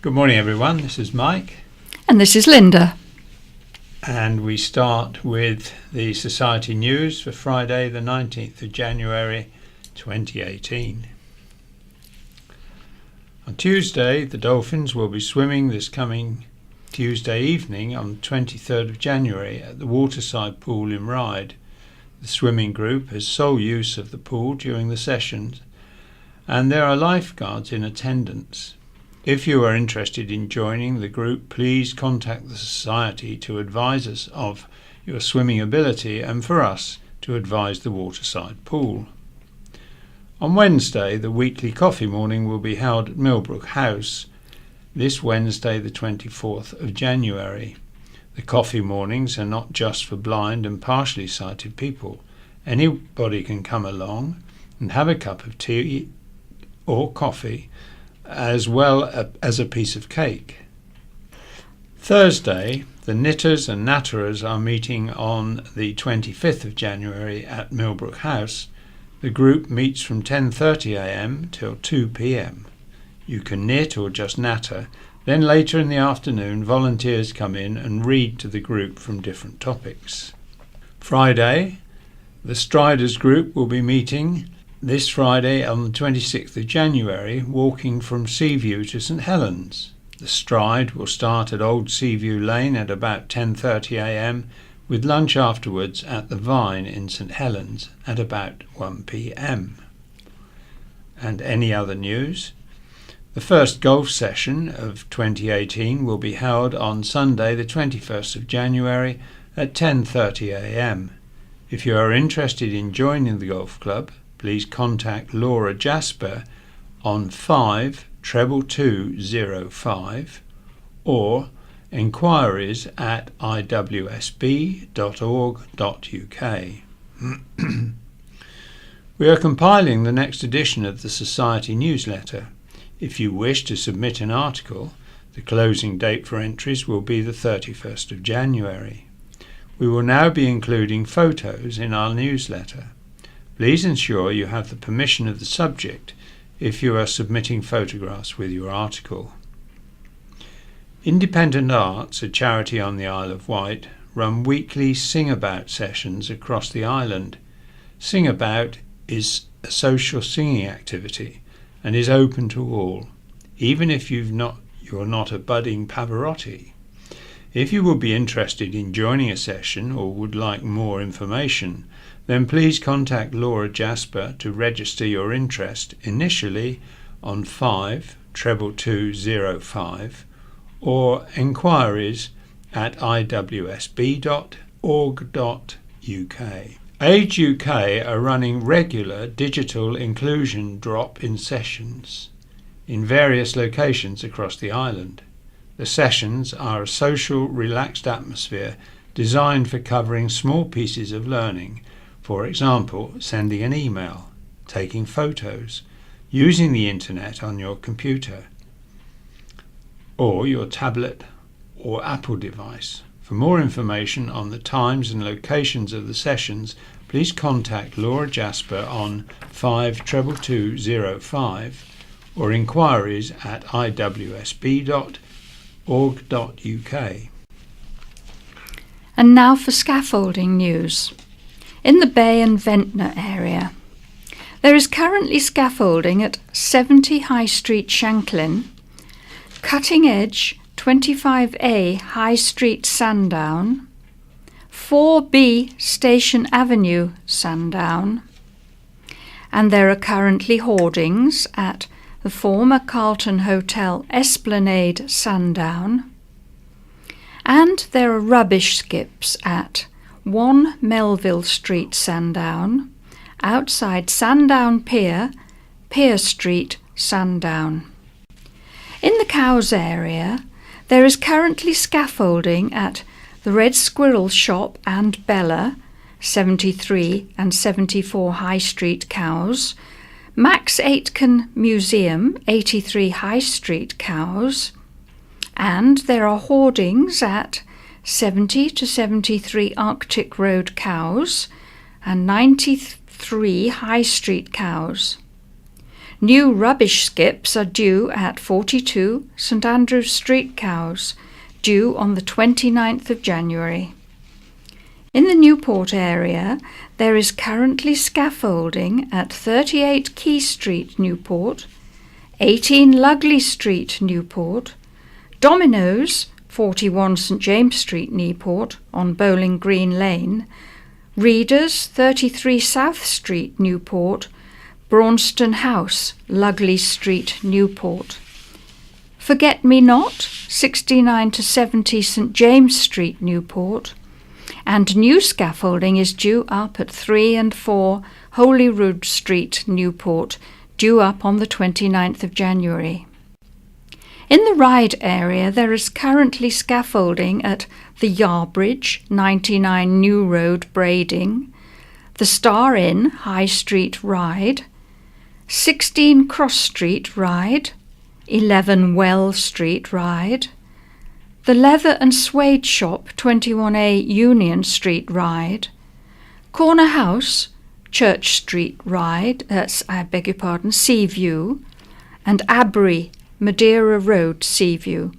Good morning everyone, this is Mike. And this is Linda. And we start with the Society News for Friday the 19th of January 2018. On Tuesday, the Dolphins will be swimming this coming Tuesday evening on the 23rd of January at the Waterside Pool in Ryde. The swimming group has sole use of the pool during the sessions and there are lifeguards in attendance. If you are interested in joining the group, please contact the Society to advise us of your swimming ability and for us to advise the Waterside Pool. On Wednesday, the weekly coffee morning will be held at Millbrook House this Wednesday the 24th of January. The coffee mornings are not just for blind and partially sighted people. Anybody can come along and have a cup of tea or coffee as well as a piece of cake. Thursday, the knitters and natterers are meeting on the 25th of January at Millbrook House. The group meets from 10:30 a.m. till 2 p.m. You can knit or just natter. Then later in the afternoon, volunteers come in and read to the group from different topics. Friday, the Striders group will be meeting this Friday on the 26th of January, walking from Seaview to St Helens. The stride will start at Old Seaview Lane at about 10:30 a.m. with lunch afterwards at the Vine in St Helens at about 1 p.m. And any other news? The first golf session of 2018 will be held on Sunday the 21st of January at 10:30 a.m. If you are interested in joining the golf club, please contact Laura Jasper on 52205 or enquiries at iwsb.org.uk. We are compiling the next edition of the Society newsletter. If you wish to submit an article, the closing date for entries will be the 31st of January. We will now be including photos in our newsletter. Please ensure you have the permission of the subject if you are submitting photographs with your article. Independent Arts, a charity on the Isle of Wight, run weekly Sing-About sessions across the island. Sing-About is a social singing activity and is open to all, even if you're not a budding Pavarotti. If you would be interested in joining a session or would like more information, then please contact Laura Jasper to register your interest initially on 52205 or enquiries at iwsb.org.uk. Age UK are running regular digital inclusion drop-in sessions in various locations across the island. The sessions are a social, relaxed atmosphere designed for covering small pieces of learning. For example, sending an email, taking photos, using the internet on your computer or your tablet or Apple device. For more information on the times and locations of the sessions, please contact Laura Jasper on 52205 or enquiries at iwsb.org.uk. And now for scaffolding news. In the Bay and Ventnor area, there is currently scaffolding at 70 High Street, Shanklin, Cutting Edge 25A High Street, Sandown, 4B Station Avenue, Sandown, and there are currently hoardings at the former Carlton Hotel Esplanade, Sandown, and there are rubbish skips at 1 Melville Street, Sandown, outside Sandown Pier, Pier Street, Sandown. In the Cowes area, there is currently scaffolding at the Red Squirrel Shop and Bella, 73 and 74 High Street, Cowes, Max Aitken Museum, 83 High Street, Cowes, and there are hoardings at 70 to 73 Arctic Road, Cowes, and 93 High Street, Cowes. New rubbish skips are due at 42 St Andrews Street, Cowes, due on the 29th of January. In the Newport area, there is currently scaffolding at 38 Key Street, Newport, 18 Lugley Street, Newport, Domino's, 41 St James Street, Newport, on Bowling Green Lane, Readers, 33 South Street, Newport, Braunston House, Lugley Street, Newport. Forget-me-not, 69 to 70 St James Street, Newport, and new scaffolding is due up at 3 and 4 Holyrood Street, Newport, due up on the 29th of January. In the Ryde area, there is currently scaffolding at the Yarbridge, 99 New Road, Brading, the Star Inn, High Street, Ryde, 16 Cross Street, Ryde, 11 Well Street, Ryde, the Leather and Suede Shop, 21A Union Street, Ryde, Corner House, Church Street, Ryde, Seaview, and Abbury, Madeira Road, Seaview.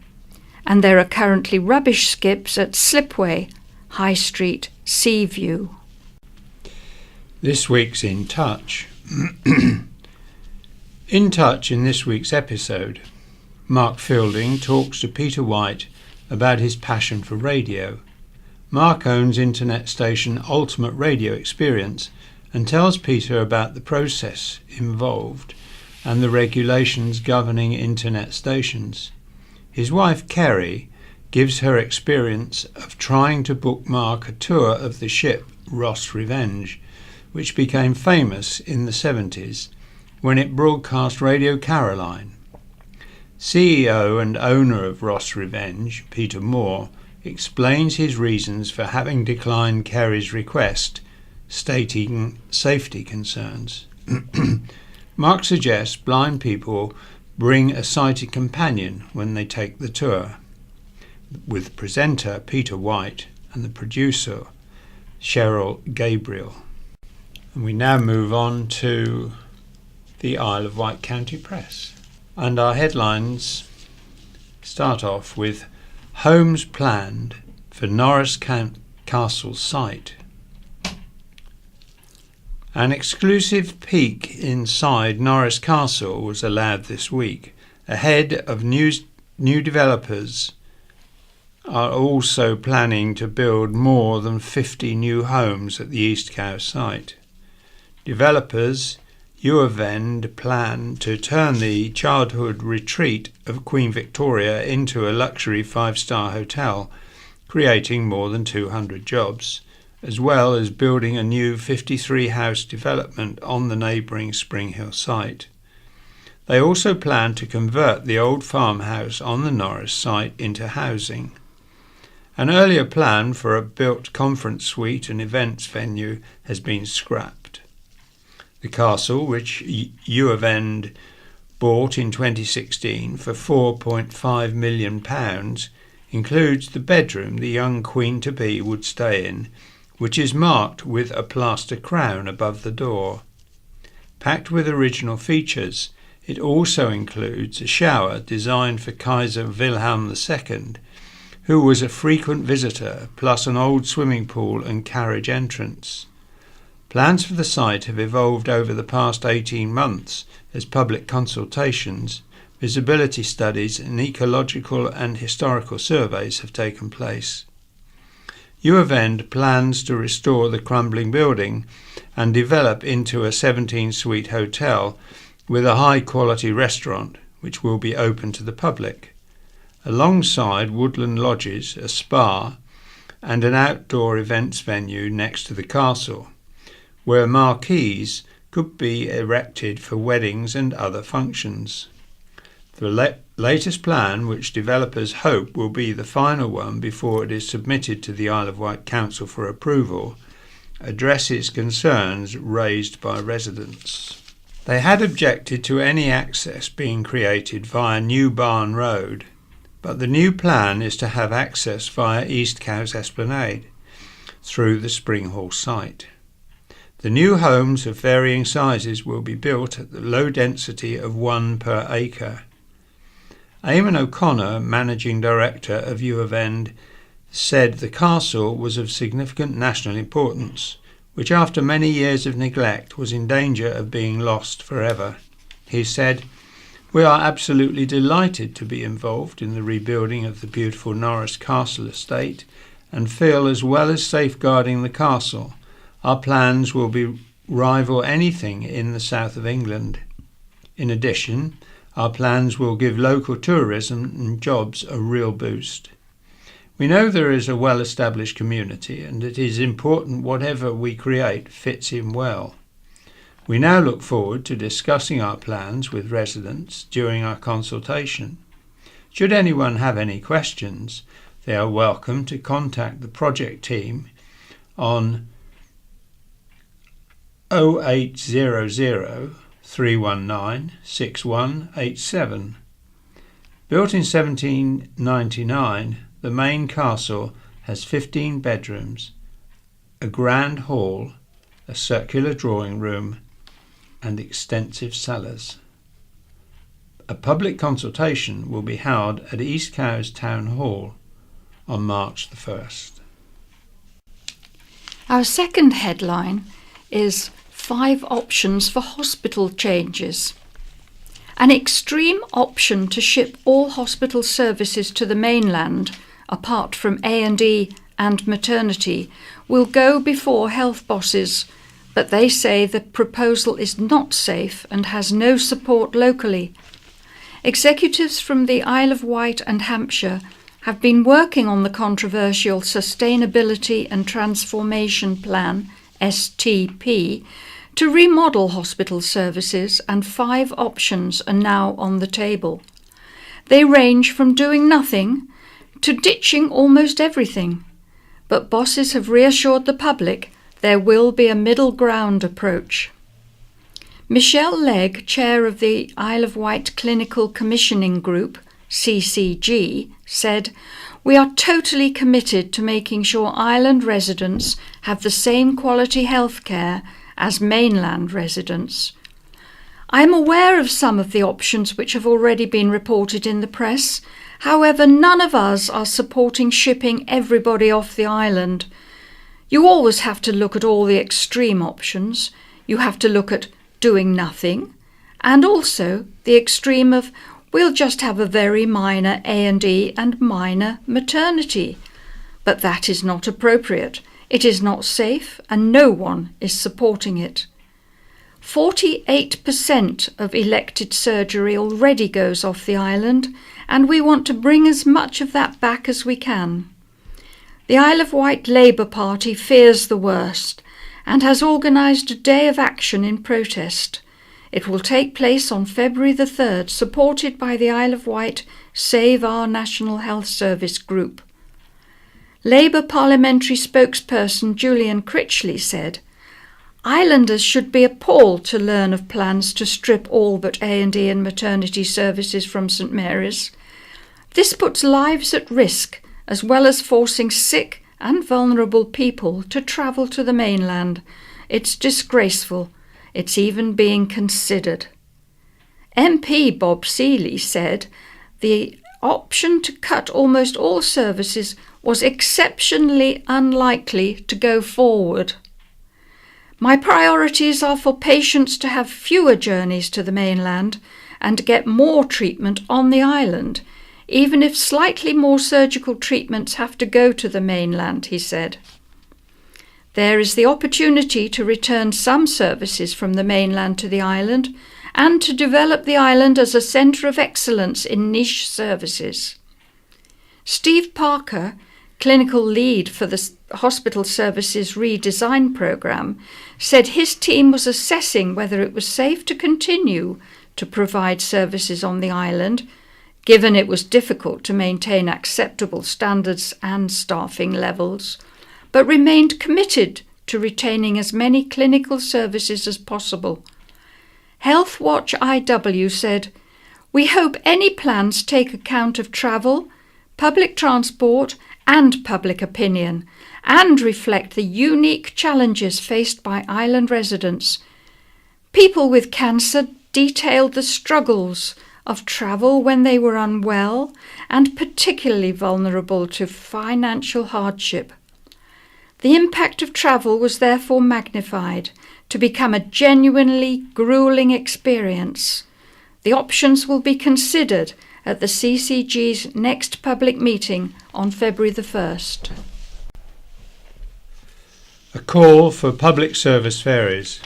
And there are currently rubbish skips at Slipway, High Street, Seaview. This week's In Touch. In Touch in this week's episode, Mark Fielding talks to Peter Wight about his passion for radio. Mark owns internet station Ultimate Radio Experience and tells Peter about the process involved and the regulations governing internet stations. His wife Kerry gives her experience of trying to book Mark a tour of the ship Ross Revenge, which became famous in the 70s when it broadcast Radio Caroline. CEO and owner of Ross Revenge, Peter Moore, explains his reasons for having declined Kerry's request, stating safety concerns. Mark suggests blind people bring a sighted companion when they take the tour, with presenter Peter Wight and the producer Cheryl Gabriel. And we now move on to the Isle of Wight County Press. And our headlines start off with Homes planned for Norris Castle site. An exclusive peek inside Norris Castle was allowed this week, ahead of new developers are also planning to build more than 50 new homes at the East Cow site. Developers Uavend plan to turn the childhood retreat of Queen Victoria into a luxury 5-star hotel, creating more than 200 jobs, as well as building a new 53-house development on the neighbouring Spring Hill site. They also plan to convert the old farmhouse on the Norris site into housing. An earlier plan for a built conference suite and events venue has been scrapped. The castle, which Uavend bought in 2016 for £4.5 million, includes the bedroom the young Queen-to-be would stay in, which is marked with a plaster crown above the door. Packed with original features, it also includes a shower designed for Kaiser Wilhelm II, who was a frequent visitor, plus an old swimming pool and carriage entrance. Plans for the site have evolved over the past 18 months as public consultations, visibility studies and ecological and historical surveys have taken place. Uavend plans to restore the crumbling building and develop into a 17-suite hotel with a high-quality restaurant which will be open to the public, alongside woodland lodges, a spa and an outdoor events venue next to the castle, where marquees could be erected for weddings and other functions. The latest plan, which developers hope will be the final one before it is submitted to the Isle of Wight Council for approval, addresses concerns raised by residents. They had objected to any access being created via New Barn Road, but the new plan is to have access via East Cowes Esplanade through the Spring Hall site. The new homes of varying sizes will be built at the low density of 1 per acre. Eamon O'Connor, Managing Director of U of N, said the castle was of significant national importance, which after many years of neglect was in danger of being lost forever. He said, "We are absolutely delighted to be involved in the rebuilding of the beautiful Norris Castle estate and feel, as well as safeguarding the castle, our plans will rival anything in the south of England. In addition, our plans will give local tourism and jobs a real boost. We know there is a well-established community and it is important whatever we create fits in well. We now look forward to discussing our plans with residents during our consultation. Should anyone have any questions, they are welcome to contact the project team on 0800 319 6187. Built in 1799, the main castle has 15 bedrooms, a grand hall, a circular drawing room, and extensive cellars. A public consultation will be held at East Cowes Town Hall on March the 1st. Our second headline is 5 options for hospital changes. An extreme option to ship all hospital services to the mainland, apart from A&E and maternity, will go before health bosses, but they say the proposal is not safe and has no support locally. Executives from the Isle of Wight and Hampshire have been working on the controversial Sustainability and Transformation Plan, STP, to remodel hospital services, and 5 options are now on the table. They range from doing nothing to ditching almost everything, but bosses have reassured the public there will be a middle ground approach. Michelle Legg, chair of the Isle of Wight Clinical Commissioning Group, CCG, said, "We are totally committed to making sure island residents have the same quality health care as mainland residents. I am aware of some of the options which have already been reported in the press. However, none of us are supporting shipping everybody off the island. You always have to look at all the extreme options. You have to look at doing nothing, and also the extreme of we'll just have a very minor A&E and minor maternity. But that is not appropriate. It is not safe, and no one is supporting it. 48% of elected surgery already goes off the island, and we want to bring as much of that back as we can. The Isle of Wight Labour Party fears the worst and has organised a day of action in protest. It will take place on February the 3rd, supported by the Isle of Wight Save Our National Health Service group. Labour parliamentary spokesperson Julian Critchley said, "Islanders should be appalled to learn of plans to strip all but A&E and maternity services from St Mary's. This puts lives at risk, as well as forcing sick and vulnerable people to travel to the mainland. It's disgraceful. It's even being considered." MP Bob Seeley said the option to cut almost all services was exceptionally unlikely to go forward. "My priorities are for patients to have fewer journeys to the mainland and get more treatment on the island, even if slightly more surgical treatments have to go to the mainland," he said. "There is the opportunity to return some services from the mainland to the island and to develop the island as a centre of excellence in niche services." Steve Parker, clinical lead for the Hospital Services Redesign Programme, said his team was assessing whether it was safe to continue to provide services on the island, given it was difficult to maintain acceptable standards and staffing levels, but remained committed to retaining as many clinical services as possible. Health Watch IW said, "We hope any plans take account of travel, public transport and public opinion, and reflect the unique challenges faced by island residents. People with cancer detailed the struggles of travel when they were unwell and particularly vulnerable to financial hardship. The impact of travel was therefore magnified to become a genuinely grueling experience. The options will be considered at the CCG's next public meeting on February the 1st. A call for public service ferries.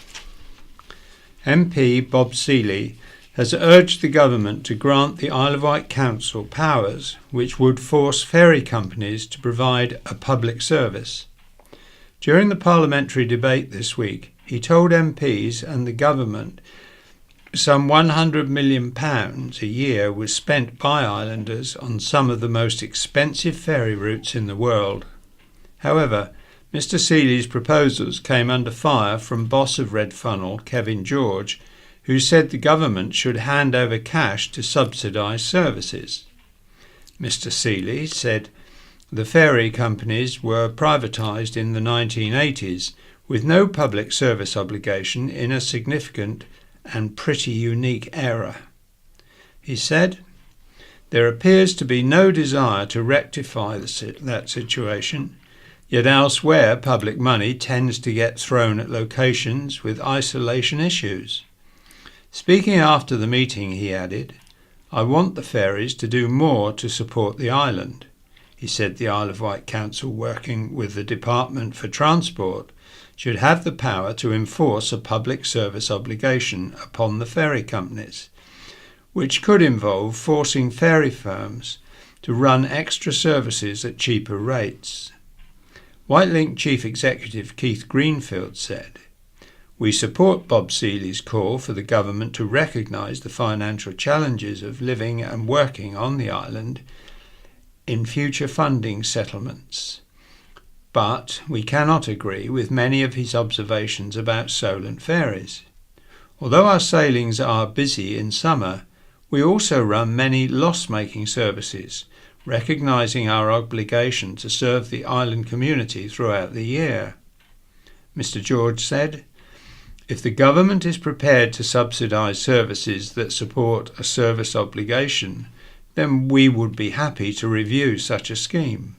MP Bob Seeley has urged the government to grant the Isle of Wight Council powers which would force ferry companies to provide a public service. During the parliamentary debate this week, he told MPs and the government some £100 million a year was spent by islanders on some of the most expensive ferry routes in the world. However, Mr Seeley's proposals came under fire from boss of Red Funnel, Kevin George, who said the government should hand over cash to subsidise services. Mr Seeley said the ferry companies were privatised in the 1980s with no public service obligation in a significant and pretty unique era. He said, "There appears to be no desire to rectify that situation, yet elsewhere public money tends to get thrown at locations with isolation issues." Speaking after the meeting, he added, "I want the ferries to do more to support the island." He said the Isle of Wight Council, working with the Department for Transport, should have the power to enforce a public service obligation upon the ferry companies, which could involve forcing ferry firms to run extra services at cheaper rates. Wightlink Chief Executive Keith Greenfield said, "We support Bob Seeley's call for the government to recognise the financial challenges of living and working on the island in future funding settlements. But we cannot agree with many of his observations about Solent ferries. Although our sailings are busy in summer, we also run many loss-making services, recognising our obligation to serve the island community throughout the year." Mr George said, "If the government is prepared to subsidise services that support a service obligation, then we would be happy to review such a scheme.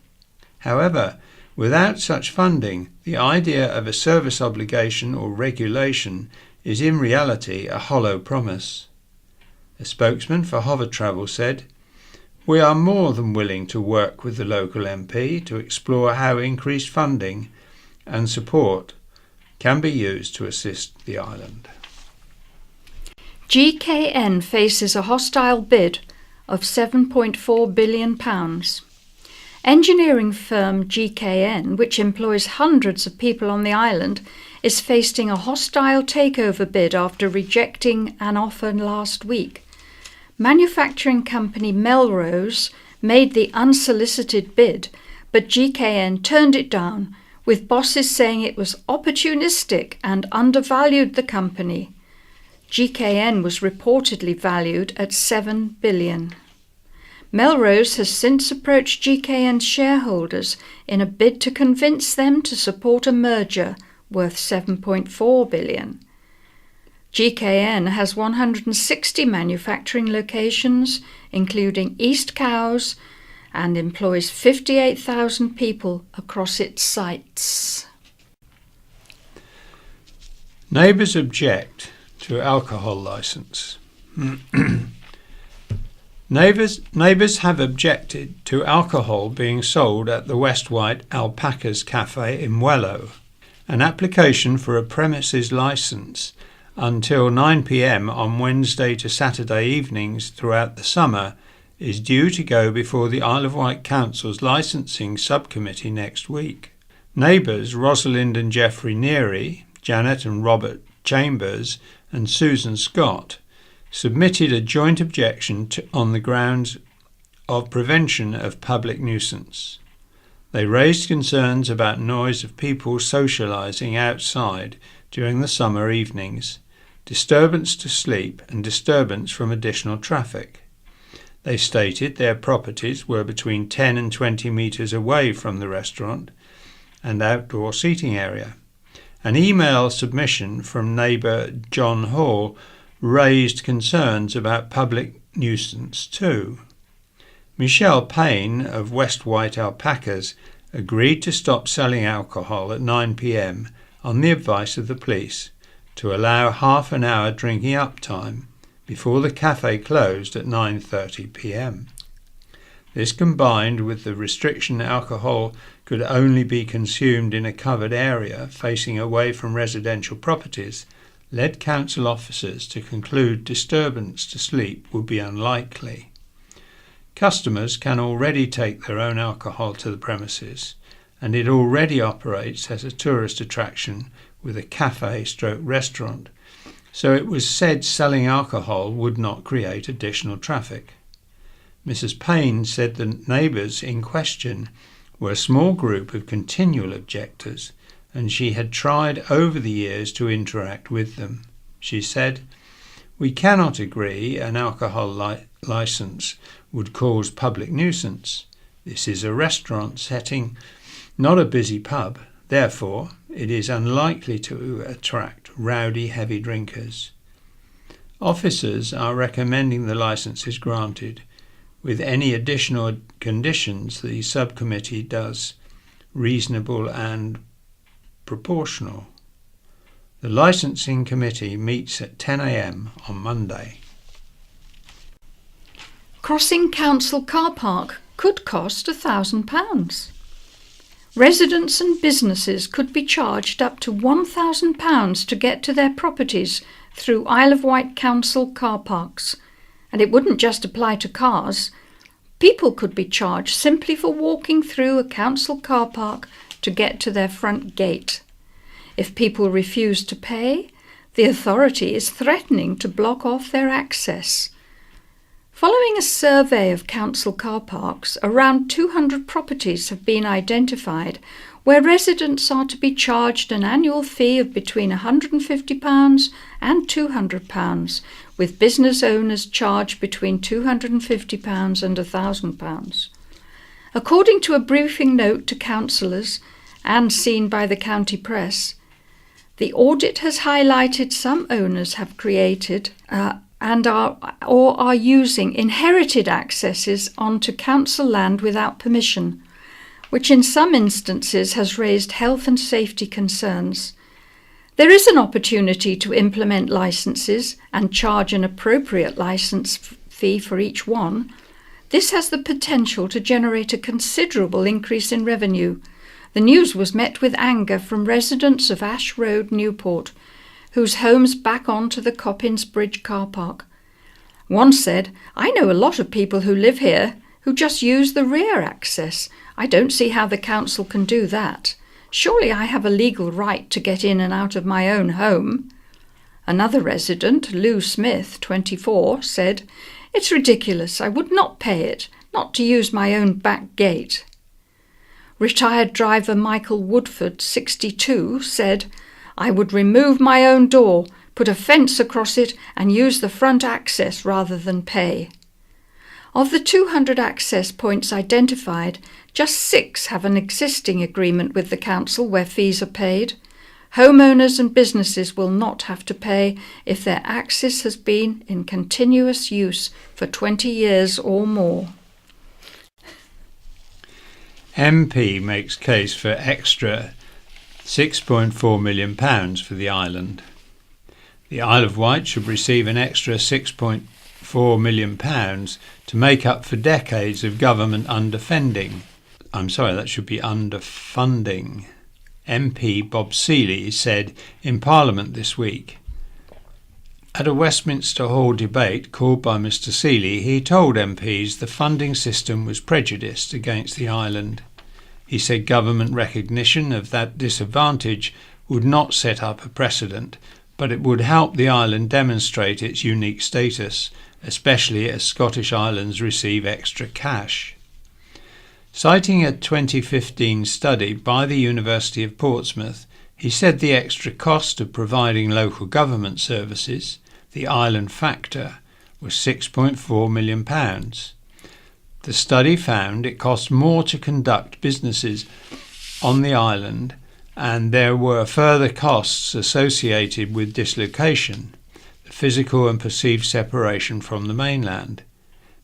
However, without such funding, the idea of a service obligation or regulation is in reality a hollow promise." A spokesman for Hover Travel said, "We are more than willing to work with the local MP to explore how increased funding and support can be used to assist the island." GKN faces a hostile bid of £7.4 billion. Engineering firm GKN, which employs hundreds of people on the island, is facing a hostile takeover bid after rejecting an offer last week. Manufacturing company Melrose made the unsolicited bid, but GKN turned it down, with bosses saying it was opportunistic and undervalued the company. GKN was reportedly valued at £7 billion. Melrose has since approached GKN shareholders in a bid to convince them to support a merger worth £7.4 billion. GKN has 160 manufacturing locations, including East Cowes, and employs 58,000 people across its sites. Neighbours object to alcohol licence. Neighbours have objected to alcohol being sold at the West Wight Alpacas Cafe in Wellow. An application for a premises licence until 9 p.m. on Wednesday to Saturday evenings throughout the summer is due to go before the Isle of Wight Council's licensing subcommittee next week. Neighbours Rosalind and Geoffrey Neary, Janet and Robert Chambers and Susan Scott submitted a joint objection on the grounds of prevention of public nuisance. They raised concerns about noise of people socialising outside during the summer evenings, disturbance to sleep and disturbance from additional traffic. They stated their properties were between 10 and 20 metres away from the restaurant and outdoor seating area. An email submission from neighbour John Hall raised concerns about public nuisance too. Michelle Payne of West Wight Alpacas agreed to stop selling alcohol at 9 p.m. on the advice of the police to allow half an hour drinking up time before the cafe closed at 9:30 p.m. This, combined with the restriction alcohol could only be consumed in a covered area facing away from residential properties, led council officers to conclude disturbance to sleep would be unlikely. Customers can already take their own alcohol to the premises, and it already operates as a tourist attraction with a cafe/restaurant, so it was said selling alcohol would not create additional traffic. Mrs. Payne said the neighbours in question were a small group of continual objectors, and she had tried over the years to interact with them. She said, "We cannot agree an alcohol licence would cause public nuisance. This is a restaurant setting, not a busy pub. Therefore, it is unlikely to attract rowdy heavy drinkers. Officers are recommending the licence is granted, with any additional conditions the subcommittee does reasonable and proportional." The licensing committee meets at 10 a.m. on Monday. Crossing council car park could cost £1,000. Residents and businesses could be charged up to £1,000 to get to their properties through Isle of Wight council car parks. And it wouldn't just apply to cars. People could be charged simply for walking through a council car park to get to their front gate. If people refuse to pay, the authority is threatening to block off their access. Following a survey of council car parks, around 200 properties have been identified where residents are to be charged an annual fee of between £150 and £200, with business owners charged between £250 and £1,000. According to a briefing note to councillors and seen by the county press, the audit has highlighted some owners have created and are using inherited accesses onto council land without permission, which in some instances has raised health and safety concerns. There is an opportunity to implement licences and charge an appropriate licence fee for each one. This has the potential to generate a considerable increase in revenue. The news was met with anger from residents of Ash Road, Newport, whose homes back onto the Coppins Bridge car park. One said, "I know a lot of people who live here who just use the rear access. I don't see how the council can do that. Surely I have a legal right to get in and out of my own home." Another resident, Lou Smith, 24, said, "It's ridiculous. I would not pay it, not to use my own back gate." Retired driver Michael Woodford, 62, said, "I would remove my own door, put a fence across it and use the front access rather than pay." Of the 200 access points identified, just 6 have an existing agreement with the council where fees are paid. Homeowners and businesses will not have to pay if their access has been in continuous use for 20 years or more. MP makes case for extra £6.4 million for the island. The Isle of Wight should receive an extra £6.4 million to make up for decades of government underfunding. MP Bob Seeley said in Parliament this week. At a Westminster Hall debate called by Mr Seeley, he told MPs the funding system was prejudiced against the island. He said government recognition of that disadvantage would not set up a precedent, but it would help the island demonstrate its unique status, especially as Scottish islands receive extra cash. Citing a 2015 study by the University of Portsmouth, he said the extra cost of providing local government services, the island factor, was £6.4 million. The study found it cost more to conduct businesses on the island, and there were further costs associated with dislocation, the physical and perceived separation from the mainland.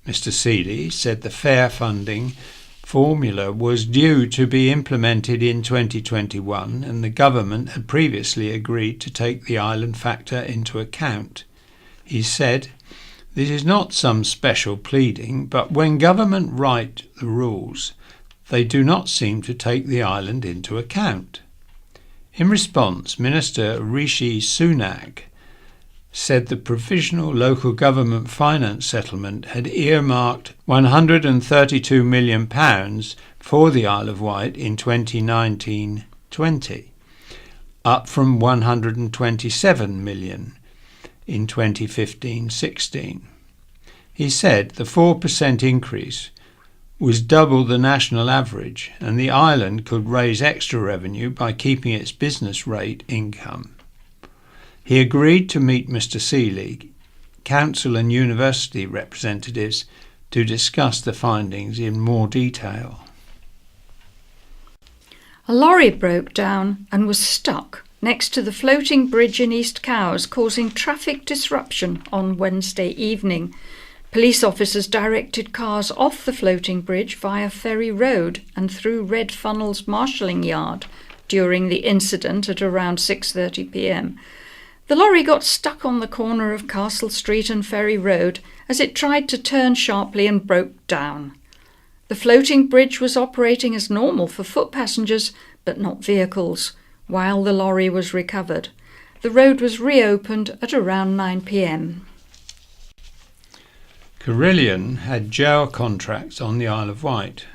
Mr. Seeley said the fair funding formula was due to be implemented in 2021, and the government had previously agreed to take the island factor into account. He said, "This is not some special pleading, but when government write the rules, they do not seem to take the island into account." In response, Minister Rishi Sunak said the Provisional Local Government Finance Settlement had earmarked £132 million for the Isle of Wight in 2019-20, up from £127 million in 2015-16. He said the 4% increase was double the national average, and the island could raise extra revenue by keeping its business rate income. He agreed to meet Mr. Seeley, council and university representatives to discuss the findings in more detail. A lorry broke down and was stuck next to the floating bridge in East Cowes, causing traffic disruption on Wednesday evening. Police officers directed cars off the floating bridge via Ferry Road and through Red Funnel's marshalling yard during the incident at around 6:30 p.m. The lorry got stuck on the corner of Castle Street and Ferry Road as it tried to turn sharply and broke down. The floating bridge was operating as normal for foot passengers, but not vehicles, while the lorry was recovered. The road was reopened at around 9 p.m. Carillion had jail contracts on the Isle of Wight.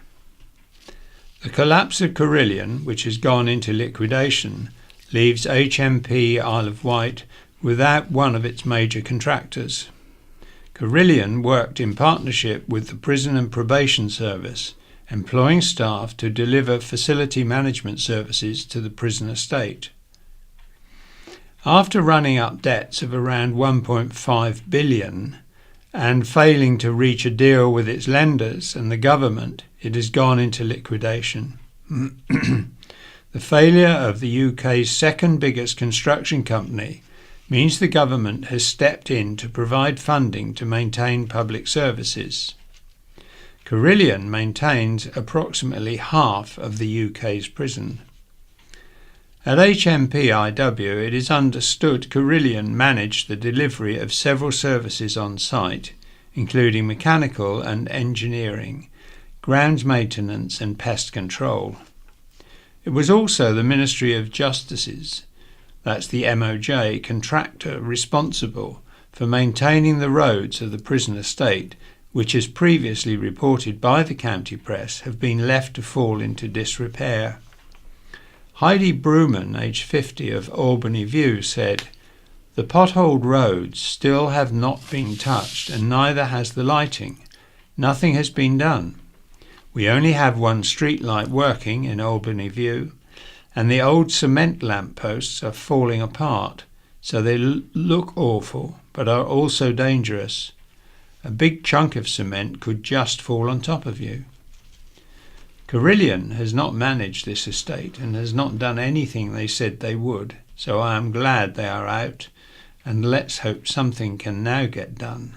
The collapse of Carillion, which has gone into liquidation, leaves HMP Isle of Wight without one of its major contractors. Carillion worked in partnership with the Prison and Probation Service, employing staff to deliver facility management services to the prison estate. After running up debts of around £1.5 billion and failing to reach a deal with its lenders and the government, it has gone into liquidation. The failure of the UK's second biggest construction company means the government has stepped in to provide funding to maintain public services. Carillion maintains approximately half of the UK's prison. At HMPIW, it is understood Carillion managed the delivery of several services on site, including mechanical and engineering, grounds maintenance and pest control. It was also the Ministry of Justice's, that's the MOJ, contractor responsible for maintaining the roads of the prison estate, which, as previously reported by the county press, have been left to fall into disrepair. Heidi Bruman, aged 50, of Albany View, said, "The potholed roads still have not been touched, and neither has the lighting. Nothing has been done. We only have one street light working in Albany View, and the old cement lampposts are falling apart, so they look awful, but are also dangerous. A big chunk of cement could just fall on top of you." Carillion has not managed this estate and has not done anything they said they would, so I am glad they are out, and let's hope something can now get done.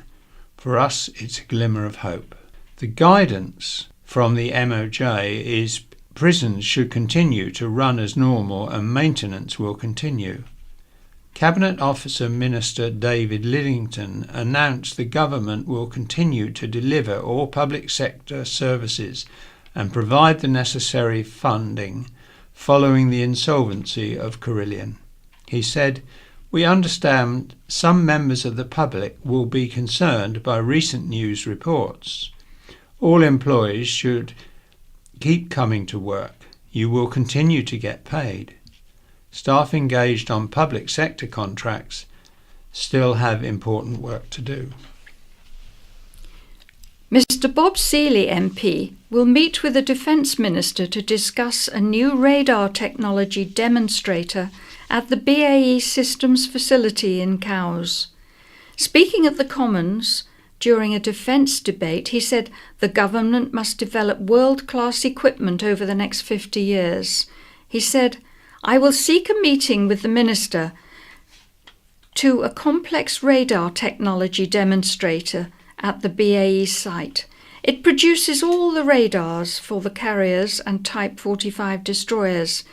For us, it's a glimmer of hope. The guidance from the MOJ is prisons should continue to run as normal and maintenance will continue. Cabinet Officer Minister David Lidington announced the government will continue to deliver all public sector services and provide the necessary funding following the insolvency of Carillion. He said, "We understand some members of the public will be concerned by recent news reports. All employees should keep coming to work. You will continue to get paid. Staff engaged on public sector contracts still have important work to do." Mr. Bob Seeley MP will meet with the Defence Minister to discuss a new radar technology demonstrator at the BAE Systems facility in Cowes. Speaking at the Commons, during a defence debate, he said the government must develop world-class equipment over the next 50 years. He said, "I will seek a meeting with the Minister to a complex radar technology demonstrator at the BAE site. It produces all the radars for the carriers and Type 45 destroyers.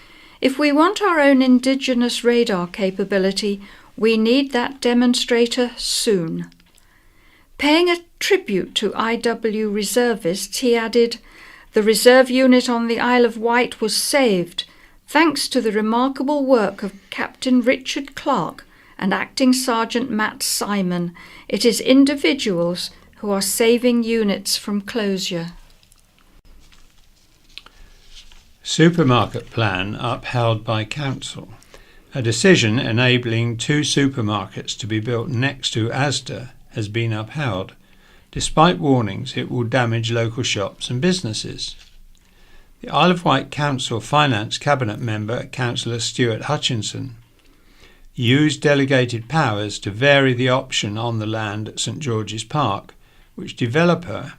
If we want our own indigenous radar capability, we need that demonstrator soon." Paying a tribute to IW reservists, he added, "The reserve unit on the Isle of Wight was saved thanks to the remarkable work of Captain Richard Clark and Acting Sergeant Matt Simon. It is individuals who are saving units from closure." Supermarket plan upheld by Council. A decision enabling 2 supermarkets to be built next to Asda has been upheld, despite warnings it will damage local shops and businesses. The Isle of Wight Council Finance Cabinet member, Councillor Stuart Hutchinson, used delegated powers to vary the option on the land at St George's Park, which developer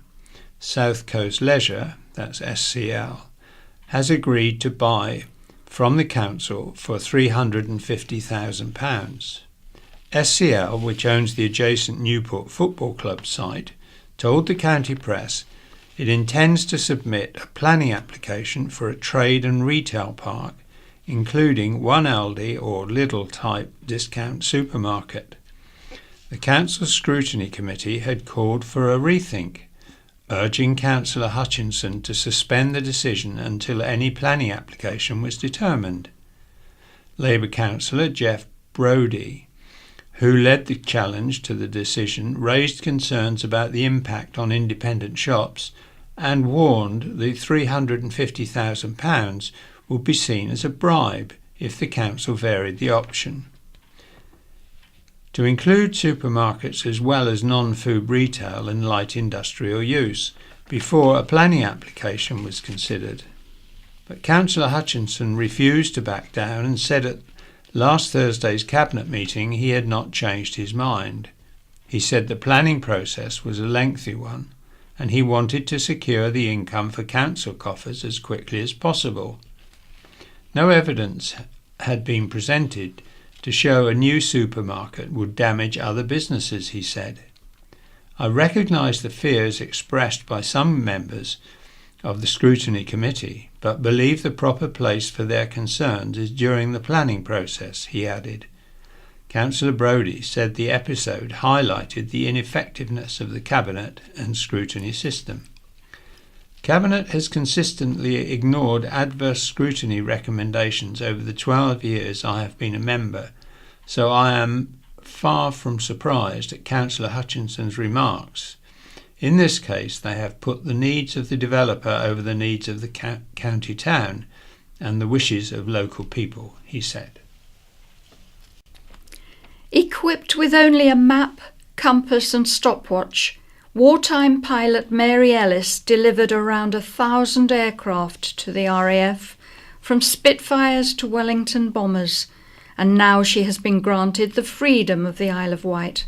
South Coast Leisure, that's SCL, has agreed to buy from the council for £350,000. SCL, which owns the adjacent Newport Football Club site, told the county press it intends to submit a planning application for a trade and retail park, including one Aldi or Lidl type discount supermarket. The council scrutiny committee had called for a rethink, urging Councillor Hutchinson to suspend the decision until any planning application was determined. Labour councillor Jeff Brodie, who led the challenge to the decision, raised concerns about the impact on independent shops and warned the £350,000 would be seen as a bribe if the council varied the option. To include supermarkets as well as non-food retail and light industrial use before a planning application was considered. But Councillor Hutchinson refused to back down and said at last Thursday's Cabinet meeting he had not changed his mind. He said the planning process was a lengthy one and he wanted to secure the income for council coffers as quickly as possible. No evidence had been presented to show a new supermarket would damage other businesses, he said. I recognise the fears expressed by some members of the scrutiny committee, but believe the proper place for their concerns is during the planning process, he added. Councillor Brodie said the episode highlighted the ineffectiveness of the Cabinet and scrutiny system. Cabinet has consistently ignored adverse scrutiny recommendations over the 12 years I have been a member, so I am far from surprised at Councillor Hutchinson's remarks. In this case, they have put the needs of the developer over the needs of the county town and the wishes of local people, he said. Equipped with only a map, compass and stopwatch, wartime pilot Mary Ellis delivered around 1,000 aircraft to the RAF, from Spitfires to Wellington bombers, and now she has been granted the freedom of the Isle of Wight.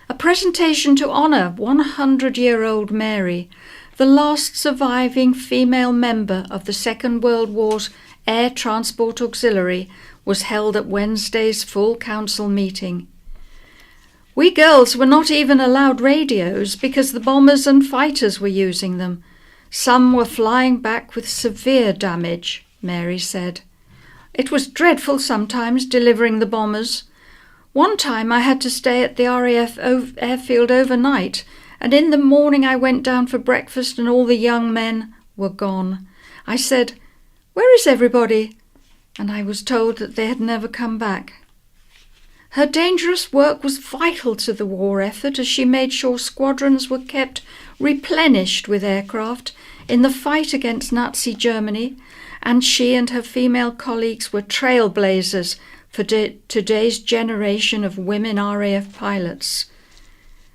A presentation to honour 100-year-old Mary, the last surviving female member of the Second World War's Air Transport Auxiliary, was held at Wednesday's full council meeting. We girls were not even allowed radios because the bombers and fighters were using them. Some were flying back with severe damage, Mary said. It was dreadful sometimes delivering the bombers. One time I had to stay at the RAF airfield overnight, and in the morning I went down for breakfast and all the young men were gone. I said, "Where is everybody?" And I was told that they had never come back. Her dangerous work was vital to the war effort as she made sure squadrons were kept replenished with aircraft in the fight against Nazi Germany, and she and her female colleagues were trailblazers for today's generation of women RAF pilots.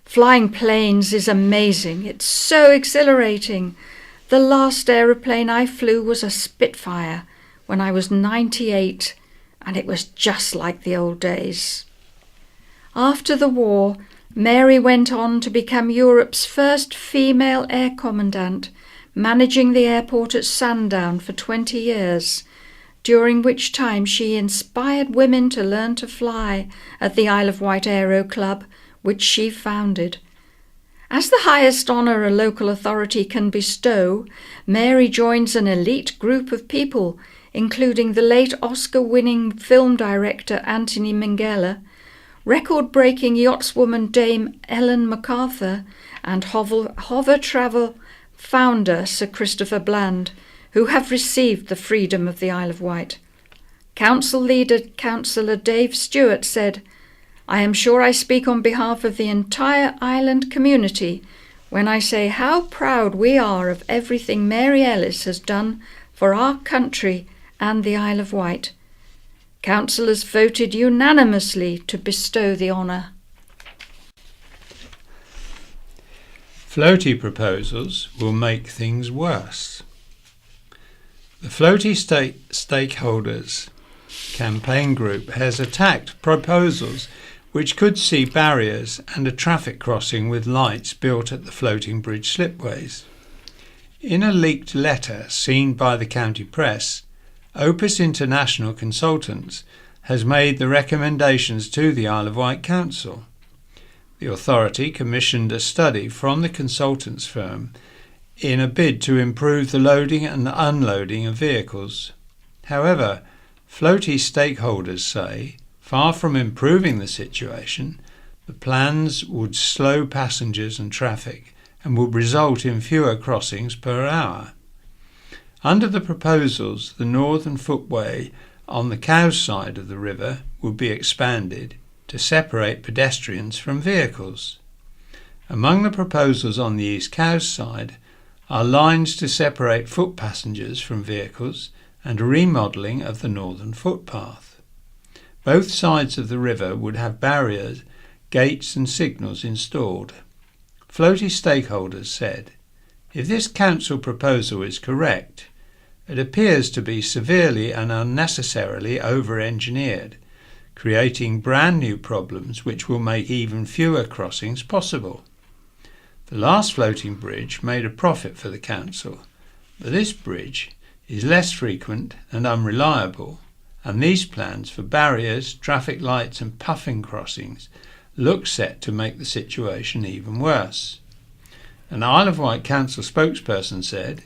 Flying planes is amazing. It's so exhilarating. The last aeroplane I flew was a Spitfire when I was 98, and it was just like the old days. After the war, Mary went on to become Europe's first female air commandant, managing the airport at Sandown for 20 years, during which time she inspired women to learn to fly at the Isle of Wight Aero Club, which she founded. As the highest honour a local authority can bestow, Mary joins an elite group of people, including the late Oscar-winning film director Anthony Minghella, record-breaking yachtswoman Dame Ellen MacArthur, and hover travel founder Sir Christopher Bland, who have received the freedom of the Isle of Wight. Council leader Councillor Dave Stewart said, "I am sure I speak on behalf of the entire island community when I say how proud we are of everything Mary Ellis has done for our country and the Isle of Wight." Councillors voted unanimously to bestow the honour. Floaty proposals will make things worse. The Floaty Stakeholders campaign group has attacked proposals which could see barriers and a traffic crossing with lights built at the floating bridge slipways. In a leaked letter seen by the county press, Opus International Consultants has made the recommendations to the Isle of Wight Council. The authority commissioned a study from the consultants firm in a bid to improve the loading and unloading of vehicles. However, Floaty stakeholders say, far from improving the situation, the plans would slow passengers and traffic and would result in fewer crossings per hour. Under the proposals, the northern footway on the Cowes side of the river would be expanded to separate pedestrians from vehicles. Among the proposals on the East Cowes side are lines to separate foot passengers from vehicles and a remodelling of the northern footpath. Both sides of the river would have barriers, gates and signals installed. Floaty stakeholders said, if this council proposal is correct, it appears to be severely and unnecessarily over-engineered, creating brand new problems which will make even fewer crossings possible. The last floating bridge made a profit for the council, but this bridge is less frequent and unreliable, and these plans for barriers, traffic lights and puffing crossings look set to make the situation even worse. An Isle of Wight Council spokesperson said,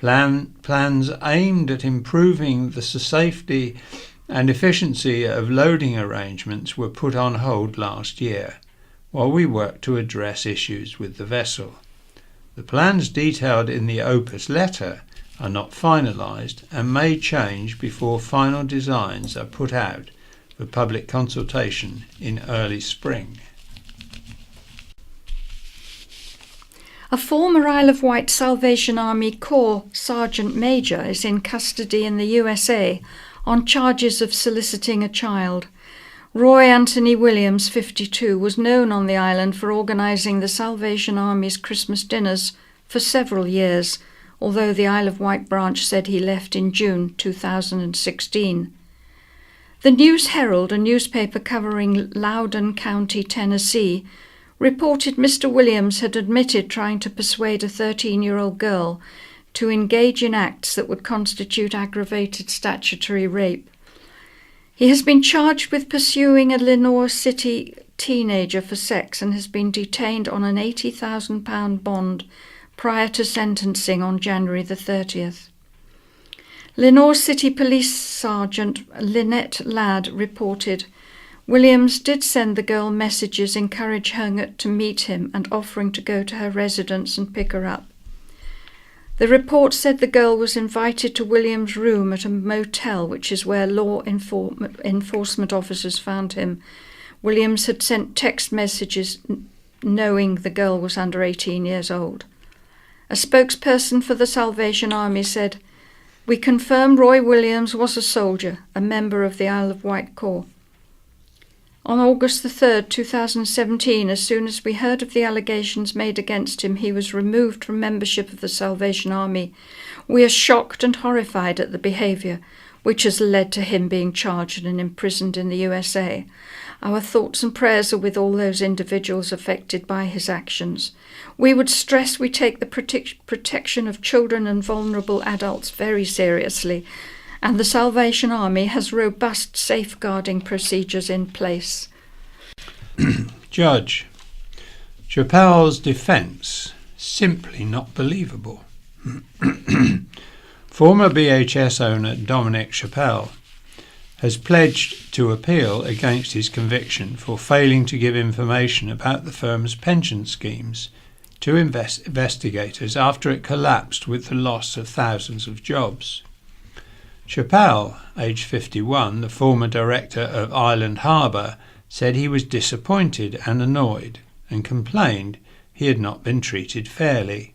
plans aimed at improving the safety and efficiency of loading arrangements were put on hold last year, while we worked to address issues with the vessel. The plans detailed in the Opus letter are not finalised and may change before final designs are put out for public consultation in early spring. A former Isle of Wight Salvation Army Corps Sergeant Major is in custody in the USA on charges of soliciting a child. Roy Anthony Williams, 52, was known on the island for organising the Salvation Army's Christmas dinners for several years, although the Isle of Wight branch said he left in June 2016. The News Herald, a newspaper covering Loudoun County, Tennessee, reported Mr. Williams had admitted trying to persuade a 13-year-old girl to engage in acts that would constitute aggravated statutory rape. He has been charged with pursuing a Lenore City teenager for sex and has been detained on an £80,000 bond prior to sentencing on January the 30th. Lenore City Police Sergeant Lynette Ladd reported, Williams did send the girl messages encouraging her to meet him and offering to go to her residence and pick her up. The report said the girl was invited to Williams' room at a motel, which is where law enforcement officers found him. Williams had sent text messages knowing the girl was under 18 years old. A spokesperson for the Salvation Army said, "We confirm Roy Williams was a soldier, a member of the Isle of Wight Corps. On August the 3rd, 2017, as soon as we heard of the allegations made against him, he was removed from membership of the Salvation Army. We are shocked and horrified at the behaviour, which has led to him being charged and imprisoned in the USA. Our thoughts and prayers are with all those individuals affected by his actions. We would stress we take the protection of children and vulnerable adults very seriously, and the Salvation Army has robust safeguarding procedures in place. Judge: Chappelle's defence, simply not believable. Former BHS owner Dominic Chappelle has pledged to appeal against his conviction for failing to give information about the firm's pension schemes to investigators after it collapsed with the loss of thousands of jobs. Chappelle, aged 51, the former director of Island Harbour, said he was disappointed and annoyed and complained he had not been treated fairly.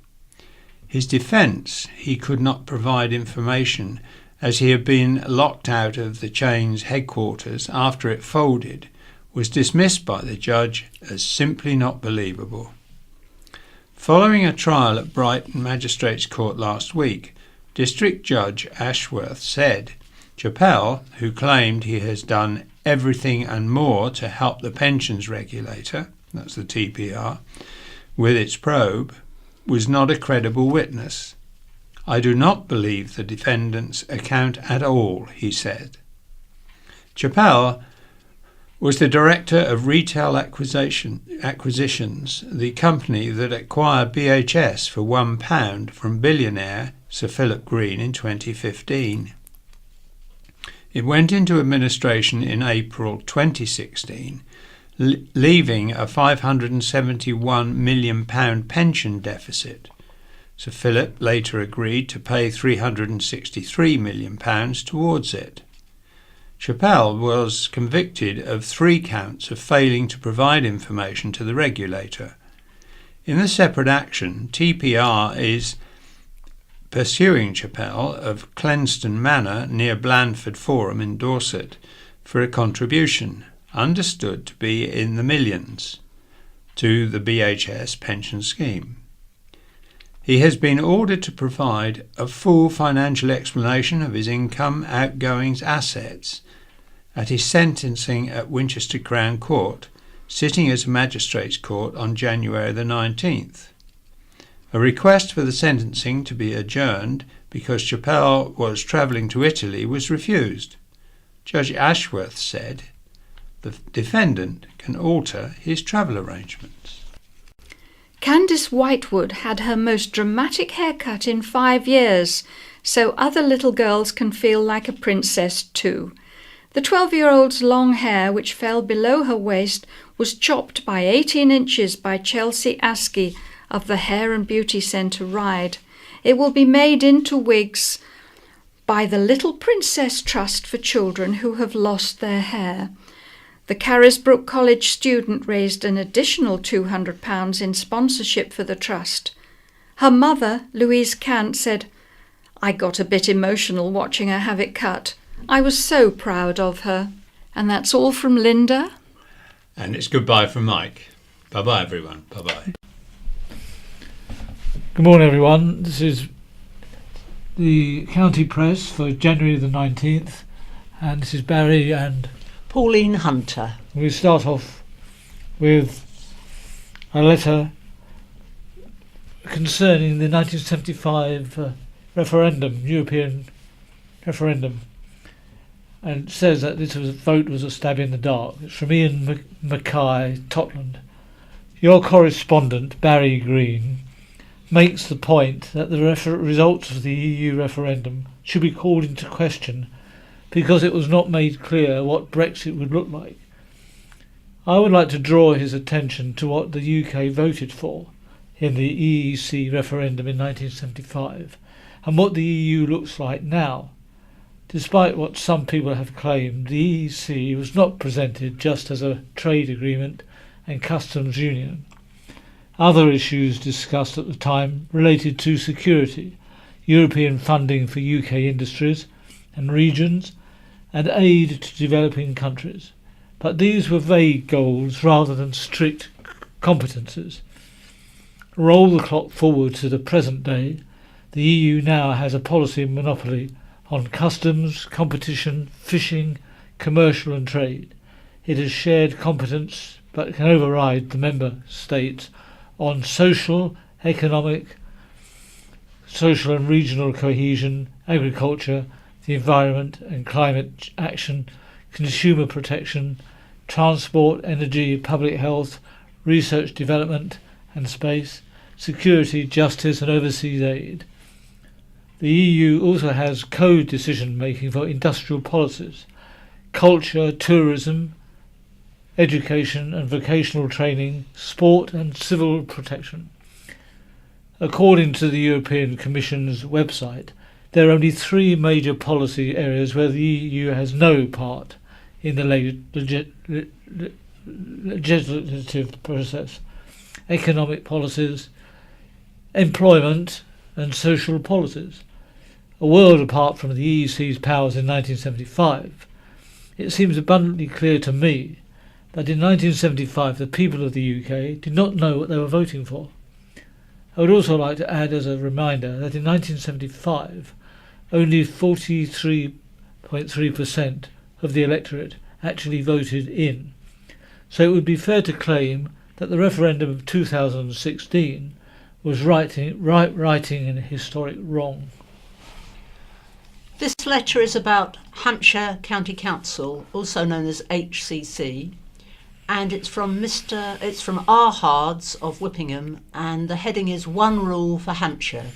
His defence: he could not provide information as he had been locked out of the chain's headquarters after it folded, was dismissed by the judge as simply not believable. Following a trial at Brighton Magistrates Court last week, District Judge Ashworth said Chappelle, who claimed he has done everything and more to help the pensions regulator, that's the TPR, with its probe, was not a credible witness. I do not believe the defendant's account at all, he said. Chappelle was the director of Retail Acquisitions, the company that acquired BHS for £1 from billionaire Sir Philip Green in 2015. It went into administration in April 2016, leaving a £571 million pension deficit. Sir Philip later agreed to pay £363 million towards it. Chappelle was convicted of 3 counts of failing to provide information to the regulator. In the separate action, TPR is pursuing Chappelle of Clenston Manor near Blandford Forum in Dorset for a contribution, understood to be in the millions, to the BHS pension scheme. He has been ordered to provide a full financial explanation of his income, outgoings, assets at his sentencing at Winchester Crown Court, sitting as a magistrates' court on January the 19th. A request for the sentencing to be adjourned because Chappelle was travelling to Italy was refused. Judge Ashworth said the defendant can alter his travel arrangements. Candice Whitewood had her most dramatic haircut in 5 years, so other little girls can feel like a princess too. The 12-year-old's long hair, which fell below her waist, was chopped by 18 inches by Chelsea Askey of the Hair and Beauty Centre Ryde. It will be made into wigs by the Little Princess Trust for Children who have lost their hair. The Carisbrooke College student raised an additional £200 in sponsorship for the trust. Her mother, Louise Cant, said, "I got a bit emotional watching her have it cut. I was so proud of her." And that's all from Linda. And it's goodbye from Mike. Bye-bye, everyone. Bye-bye. Good morning, everyone. This is the County Press for January the 19th, and this is Barry and Pauline Hunter. we start off with a letter concerning the 1975 European referendum, and it says that this vote was a stab in the dark. It's from Ian Mackay, Totland. Your correspondent, Barry Green, makes the point that the results of the EU referendum should be called into question because it was not made clear what Brexit would look like. I would like to draw his attention to what the UK voted for in the EEC referendum in 1975 and what the EU looks like now. Despite what some people have claimed, the EEC was not presented just as a trade agreement and customs union. Other issues discussed at the time related to security, European funding for UK industries and regions, and aid to developing countries. But these were vague goals rather than strict competences. Roll the clock forward to the present day. The EU now has a policy monopoly on customs, competition, fishing, commercial and trade. it has shared competence but can override the member states on social, economic, social and regional cohesion, agriculture, the environment and climate action, consumer protection, transport, energy, public health, research development and space, security, justice and overseas aid. The EU also has co-decision making for industrial policies, culture, tourism, education and vocational training, sport and civil protection. According to the European Commission's website, there are only 3 major policy areas where the EU has no part in the legislative process: economic policies, employment and social policies. A world apart from the EEC's powers in 1975, it seems abundantly clear to me that in 1975 the people of the UK did not know what they were voting for. I would also like to add as a reminder that in 1975 only 43.3% of the electorate actually voted in. So it would be fair to claim that the referendum of 2016 was righting an historic wrong. This letter is about Hampshire County Council, also known as HCC, and it's from R. Hards of Whippingham, and the heading is "One Rule for Hampshire?"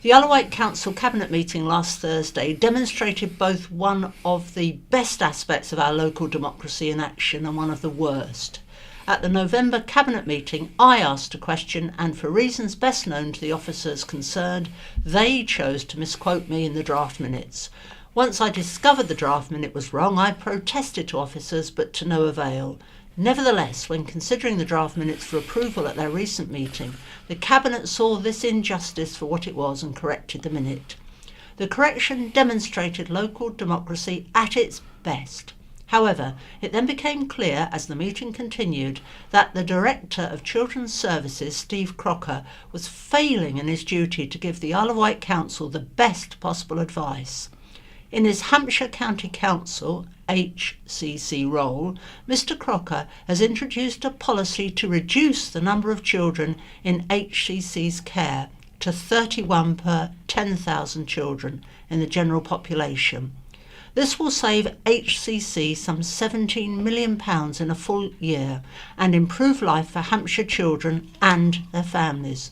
The Isle of Wight Council Cabinet meeting last Thursday demonstrated both one of the best aspects of our local democracy in action and one of the worst. At the November Cabinet meeting, I asked a question, and for reasons best known to the officers concerned, they chose to misquote me in the draft minutes. Once I discovered the draft minute was wrong, I protested to officers, but to no avail. Nevertheless, when considering the draft minutes for approval at their recent meeting, the Cabinet saw this injustice for what it was and corrected the minute. The correction demonstrated local democracy at its best. However, it then became clear as the meeting continued that the Director of Children's Services, Steve Crocker, was failing in his duty to give the Isle of Wight Council the best possible advice. In his Hampshire County Council HCC role, Mr Crocker has introduced a policy to reduce the number of children in HCC's care to 31 per 10,000 children in the general population. This will save HCC some £17 million in a full year and improve life for Hampshire children and their families.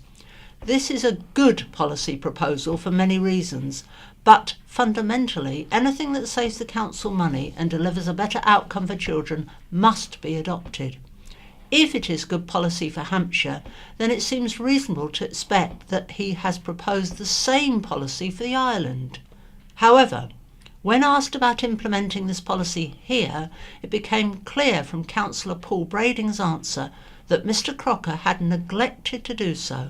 This is a good policy proposal for many reasons, but fundamentally, anything that saves the council money and delivers a better outcome for children must be adopted. If it is good policy for Hampshire, then it seems reasonable to expect that he has proposed the same policy for the island. However, when asked about implementing this policy here, it became clear from Councillor Paul Brading's answer that Mr Crocker had neglected to do so.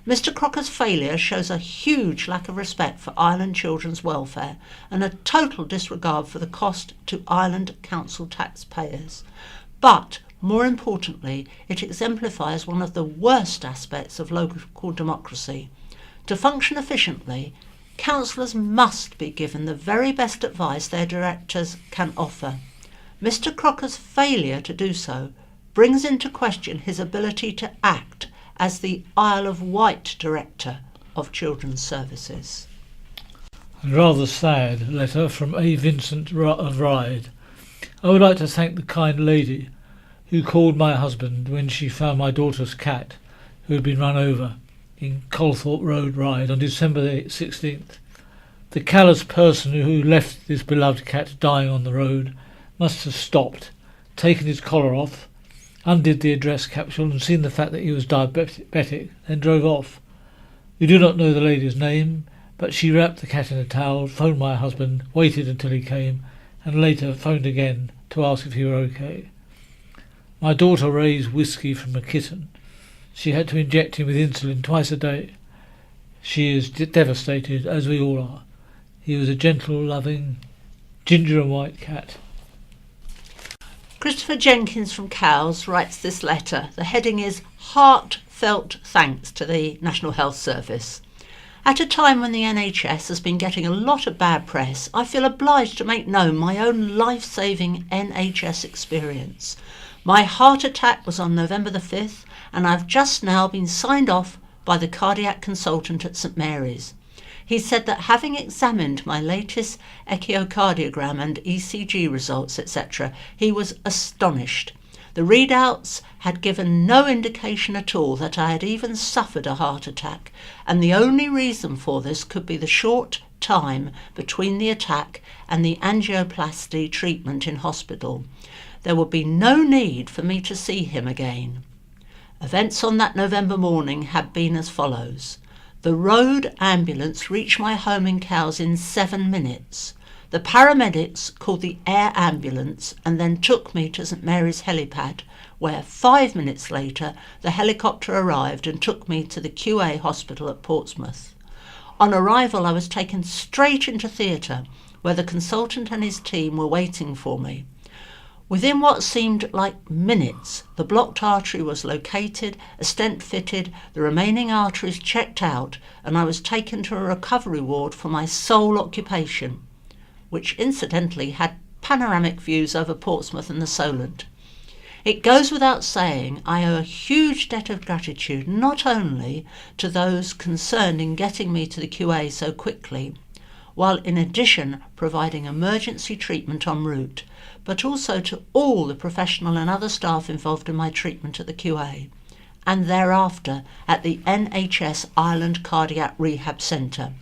Mr Crocker's failure shows a huge lack of respect for island children's welfare and a total disregard for the cost to island council taxpayers. But, more importantly, it exemplifies one of the worst aspects of local democracy. To function efficiently, councillors must be given the very best advice their directors can offer. Mr Crocker's failure to do so brings into question his ability to act as the Isle of Wight Director of Children's Services. A rather sad letter from A. Vincent of Ryde. I would like to thank the kind lady who called my husband when she found my daughter's cat, who had been run over in Colthorpe Road, Ryde, on December the 16th. The callous person who left this beloved cat dying on the road must have stopped, taken his collar off, undid the address capsule and seen the fact that he was diabetic, then drove off. We do not know the lady's name, but she wrapped the cat in a towel, phoned my husband, waited until he came, and later phoned again to ask if he were okay. My daughter raised whiskey from a kitten. She had to inject him with insulin twice a day. She is devastated, as we all are. He was a gentle, loving, ginger and white cat. Christopher Jenkins from Cowes writes this letter. The heading is "Heartfelt Thanks to the National Health Service." At a time when the NHS has been getting a lot of bad press, I feel obliged to make known my own life-saving NHS experience. My heart attack was on November the 5th, and I've just now been signed off by the cardiac consultant at St Mary's. He said that having examined my latest echocardiogram and ECG results, etc., he was astonished. The readouts had given no indication at all that I had even suffered a heart attack, and the only reason for this could be the short time between the attack and the angioplasty treatment in hospital. There would be no need for me to see him again. Events on that November morning had been as follows. The road ambulance reached my home in Cowes in 7 minutes. The paramedics called the air ambulance and then took me to St Mary's helipad, where 5 minutes later the helicopter arrived and took me to the QA hospital at Portsmouth. On arrival, I was taken straight into theatre, where the consultant and his team were waiting for me. Within what seemed like minutes, the blocked artery was located, a stent fitted, the remaining arteries checked out, and I was taken to a recovery ward for my sole occupation, which incidentally had panoramic views over Portsmouth and the Solent. It goes without saying I owe a huge debt of gratitude not only to those concerned in getting me to the QA so quickly, while in addition providing emergency treatment en route, but also to all the professional and other staff involved in my treatment at the QA, and thereafter at the NHS Ireland Cardiac Rehab Centre.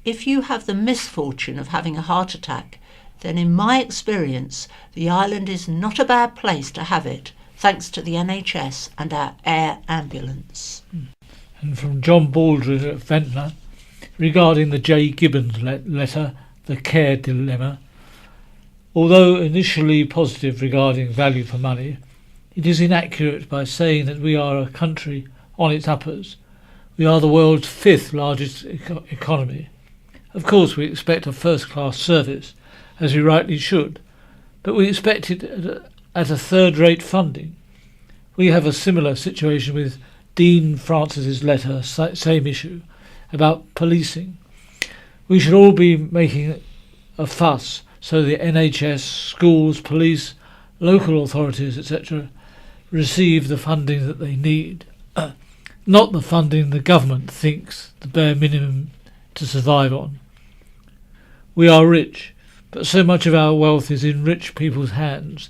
If you have the misfortune of having a heart attack, then in my experience, the island is not a bad place to have it, thanks to the NHS and our air ambulance. And from John Baldry at Ventnor, regarding the J. Gibbons letter, The Care Dilemma, although initially positive regarding value for money, it is inaccurate by saying that we are a country on its uppers. We are the world's 5th largest economy. Of course, we expect a first-class service, as we rightly should, but we expect it at a third-rate funding. We have a similar situation with Dean Francis's letter, same issue, about policing. We should all be making a fuss so the NHS, schools, police, local authorities, etc. receive the funding that they need, not the funding the government thinks the bare minimum to survive on. We are rich, but so much of our wealth is in rich people's hands.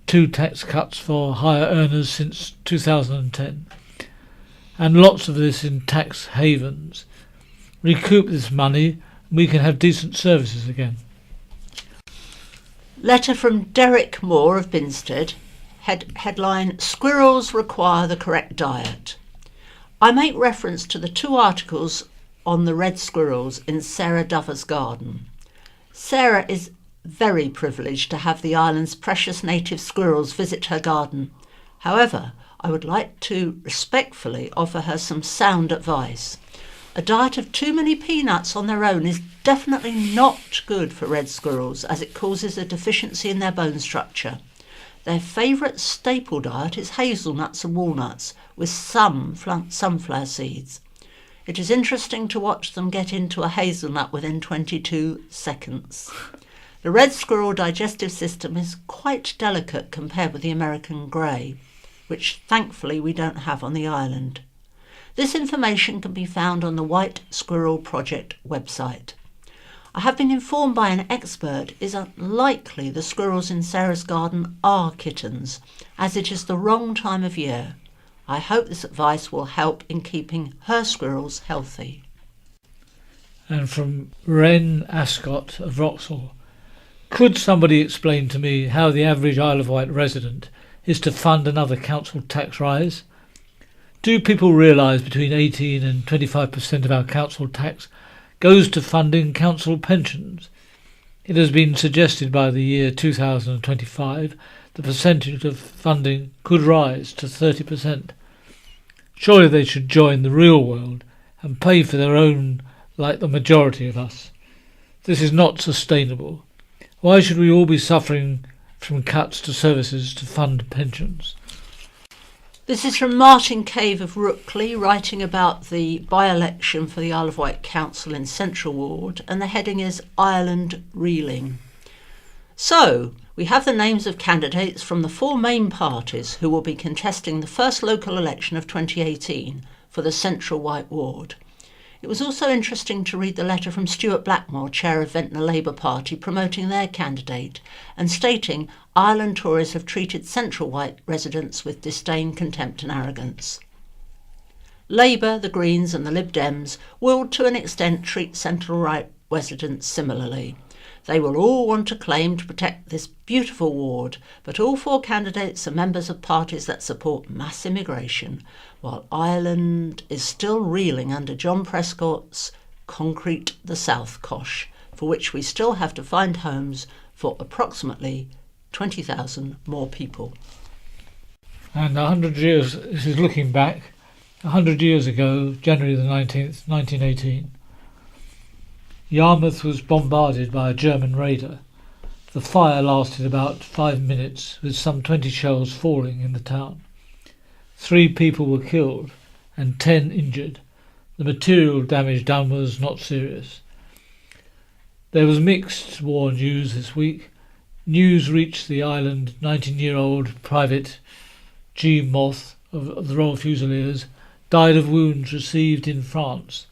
2 tax cuts for higher earners since 2010, and lots of this in tax havens. Recoup this money, and we can have decent services again. Letter from Derek Moore of Binstead. Headline, Squirrels require the correct diet. I make reference to the 2 articles on the red squirrels in Sarah Dover's garden. Sarah is very privileged to have the island's precious native squirrels visit her garden. However, I would like to respectfully offer her some sound advice. A diet of too many peanuts on their own is definitely not good for red squirrels, as it causes a deficiency in their bone structure. Their favourite staple diet is hazelnuts and walnuts, with some sunflower seeds. It is interesting to watch them get into a hazelnut within 22 seconds. The red squirrel digestive system is quite delicate compared with the American grey, which thankfully we don't have on the island. This information can be found on the Wight Squirrel Project website. I have been informed by an expert it is unlikely the squirrels in Sarah's garden are kittens, as it is the wrong time of year. I hope this advice will help in keeping her squirrels healthy. And from Wren Ascot of Vauxhall, could somebody explain to me how the average Isle of Wight resident is to fund another council tax rise? Do people realise between 18 and 25% of our council tax goes to funding council pensions? It has been suggested by the year 2025 the percentage of funding could rise to 30%. Surely they should join the real world and pay for their own like the majority of us. This is not sustainable. Why should we all be suffering from cuts to services to fund pensions? This is from Martin Cave of Rookley, writing about the by-election for the Isle of Wight Council in Central Ward, and the heading is Ireland Reeling. So, we have the names of candidates from the four main parties who will be contesting the first local election of 2018 for the Central Wight Ward. It was also interesting to read the letter from Stuart Blackmore, chair of Ventnor Labour Party, promoting their candidate and stating Ireland Tories have treated Central Wight residents with disdain, contempt and arrogance. Labour, the Greens and the Lib Dems will to an extent treat Central Wight residents similarly. They will all want to claim to protect this beautiful ward, but all four candidates are members of parties that support mass immigration, while Ireland is still reeling under John Prescott's Concrete the South Cosh, for which we still have to find homes for approximately 20,000 more people. And 100 years, this is looking back, 100 years ago, January the 19th, 1918, Yarmouth was bombarded by a German raider. The fire lasted about 5 minutes, with some 20 shells falling in the town. 3 people were killed and 10 injured. The material damage done was not serious. There was mixed war news this week. News reached the island 19-year-old Private G. Moth of the Royal Fusiliers died of wounds received in France.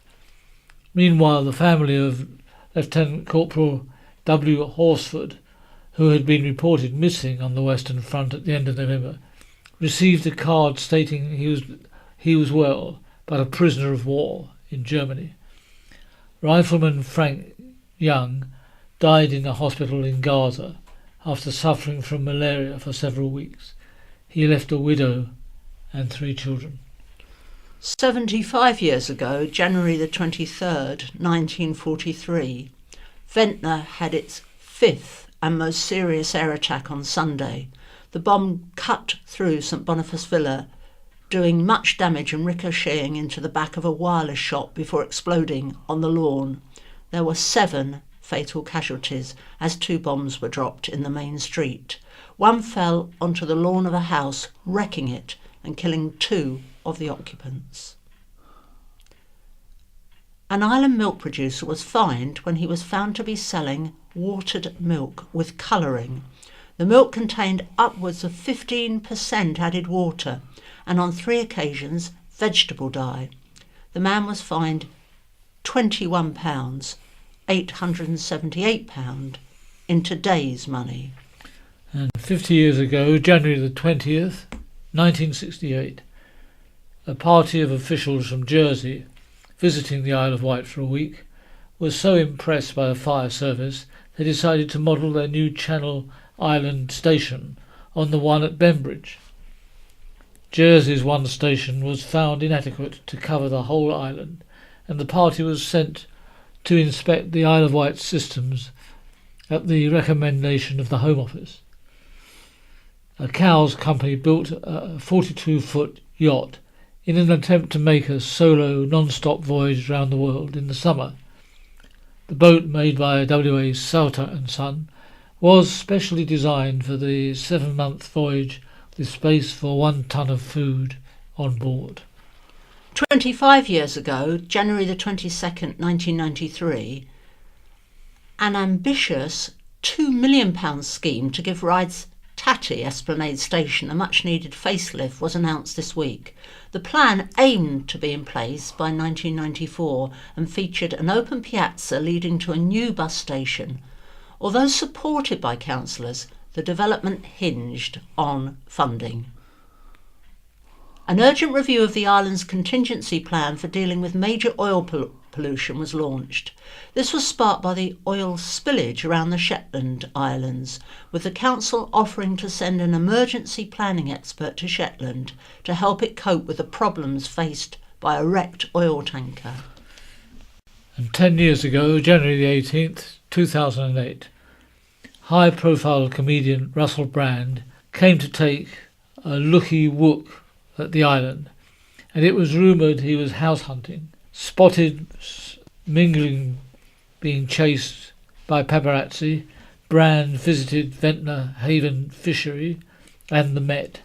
Meanwhile, the family of Lieutenant Corporal W. Horsford, who had been reported missing on the Western Front at the end of November, received a card stating he was well, but a prisoner of war in Germany. Rifleman Frank Young died in a hospital in Gaza after suffering from malaria for several weeks. He left a widow and 3 children. 75 years ago, January the 23rd, 1943, Ventnor had its 5th and most serious air attack on Sunday. The bomb cut through St Boniface Villa, doing much damage and ricocheting into the back of a wireless shop before exploding on the lawn. There were 7 fatal casualties as 2 bombs were dropped in the main street. One fell onto the lawn of a house, wrecking it and killing 2 of the occupants. An island milk producer was fined when he was found to be selling watered milk with colouring. The milk contained upwards of 15% added water and on 3 occasions vegetable dye. The man was fined £21, £878 in today's money. And 50 years ago, January the 20th, 1968, a party of officials from Jersey visiting the Isle of Wight for a week was so impressed by the fire service they decided to model their new Channel Island station on the one at Bembridge. Jersey's one station was found inadequate to cover the whole island, and the party was sent to inspect the Isle of Wight systems at the recommendation of the Home Office. A Cowes company built a 42-foot yacht in an attempt to make a solo non-stop voyage round the world in the summer. The boat, made by W.A. Sauter and Son, was specially designed for the 7-month voyage with space for 1 ton of food on board. 25 years ago, January the 22nd, 1993, an ambitious £2 million scheme to give rides Tatty Esplanade Station a much-needed facelift was announced this week. The plan aimed to be in place by 1994 and featured an open piazza leading to a new bus station. Although supported by councillors, the development hinged on funding. An urgent review of the island's contingency plan for dealing with major oil pollution was launched. This was sparked by the oil spillage around the Shetland Islands, with the council offering to send an emergency planning expert to Shetland to help it cope with the problems faced by a wrecked oil tanker. And 10 years ago, January the 18th, 2008, high-profile comedian Russell Brand came to take a looky-wook at the island, and it was rumoured he was house hunting. Spotted mingling, being chased by paparazzi, Brand visited Ventnor Haven Fishery and the Met.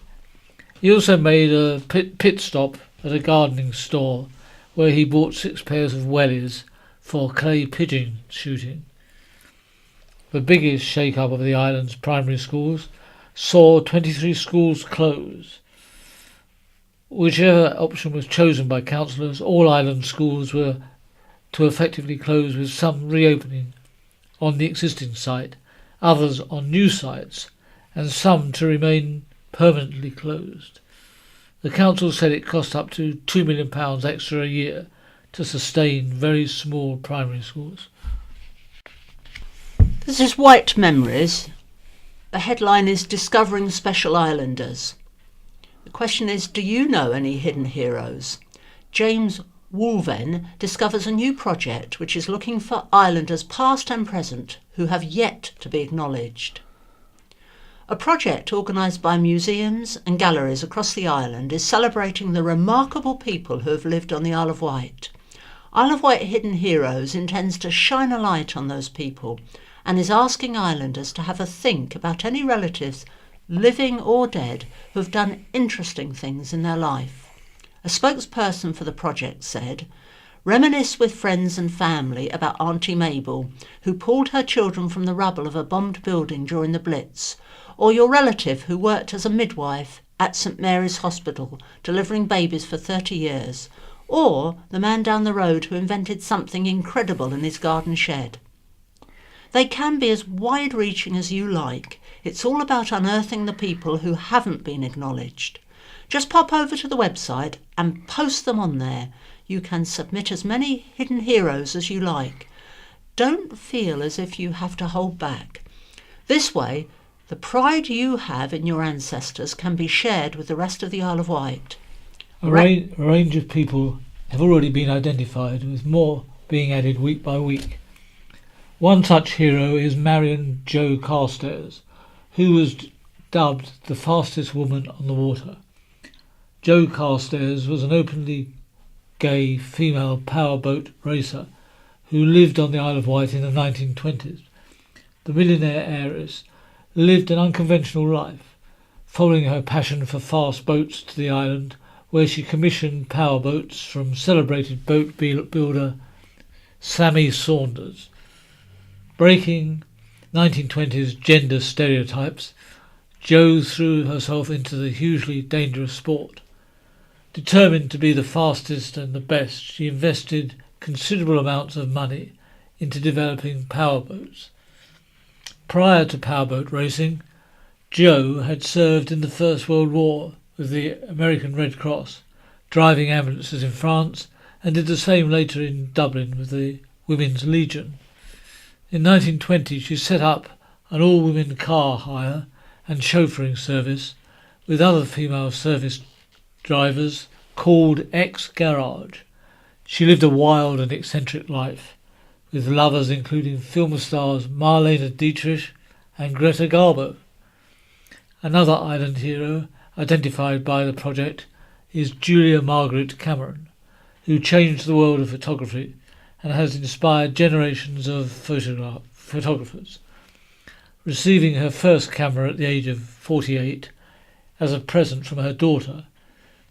He also made a pit stop at a gardening store where he bought 6 pairs of wellies for clay pigeon shooting. The biggest shake-up of the island's primary schools saw 23 schools close. Whichever option was chosen by councillors, all island schools were to effectively close, with some reopening on the existing site, others on new sites, and some to remain permanently closed. The council said it cost up to £2 million extra a year to sustain very small primary schools. This is Wight Memories. The headline is Discovering Special Islanders. The question is, do you know any hidden heroes? James Woolven discovers a new project which is looking for islanders past and present who have yet to be acknowledged. A project organised by museums and galleries across the island is celebrating the remarkable people who have lived on the Isle of Wight. Isle of Wight Hidden Heroes intends to shine a light on those people and is asking islanders to have a think about any relatives, living or dead, who have done interesting things in their life. A spokesperson for the project said, "Reminisce with friends and family about Auntie Mabel, who pulled her children from the rubble of a bombed building during the Blitz, or your relative who worked as a midwife at St Mary's Hospital, delivering babies for 30 years, or the man down the road who invented something incredible in his garden shed. They can be as wide-reaching as you like. It's all about unearthing the people who haven't been acknowledged. Just pop over to the website and post them on there. You can submit as many hidden heroes as you like. Don't feel as if you have to hold back. This way, the pride you have in your ancestors can be shared with the rest of the Isle of Wight." A range of people have already been identified, with more being added week by week. One such hero is Marion Jo Carstairs, who was dubbed the fastest woman on the water. Jo Carstairs was an openly gay female powerboat racer who lived on the Isle of Wight in the 1920s. The millionaire heiress lived an unconventional life, following her passion for fast boats to the island, where she commissioned powerboats from celebrated boat builder Sammy Saunders. Breaking 1920s gender stereotypes, Jo threw herself into the hugely dangerous sport. Determined to be the fastest and the best, she invested considerable amounts of money into developing powerboats. Prior to powerboat racing, Jo had served in the First World War with the American Red Cross, driving ambulances in France, and did the same later in Dublin with the Women's Legion. In 1920 she set up an all-women car hire and chauffeuring service with other female service drivers called X-Garage. She lived a wild and eccentric life, with lovers including film stars Marlene Dietrich and Greta Garbo. Another island hero identified by the project is Julia Margaret Cameron, who changed the world of photography and has inspired generations of photographers. Receiving her first camera at the age of 48 as a present from her daughter,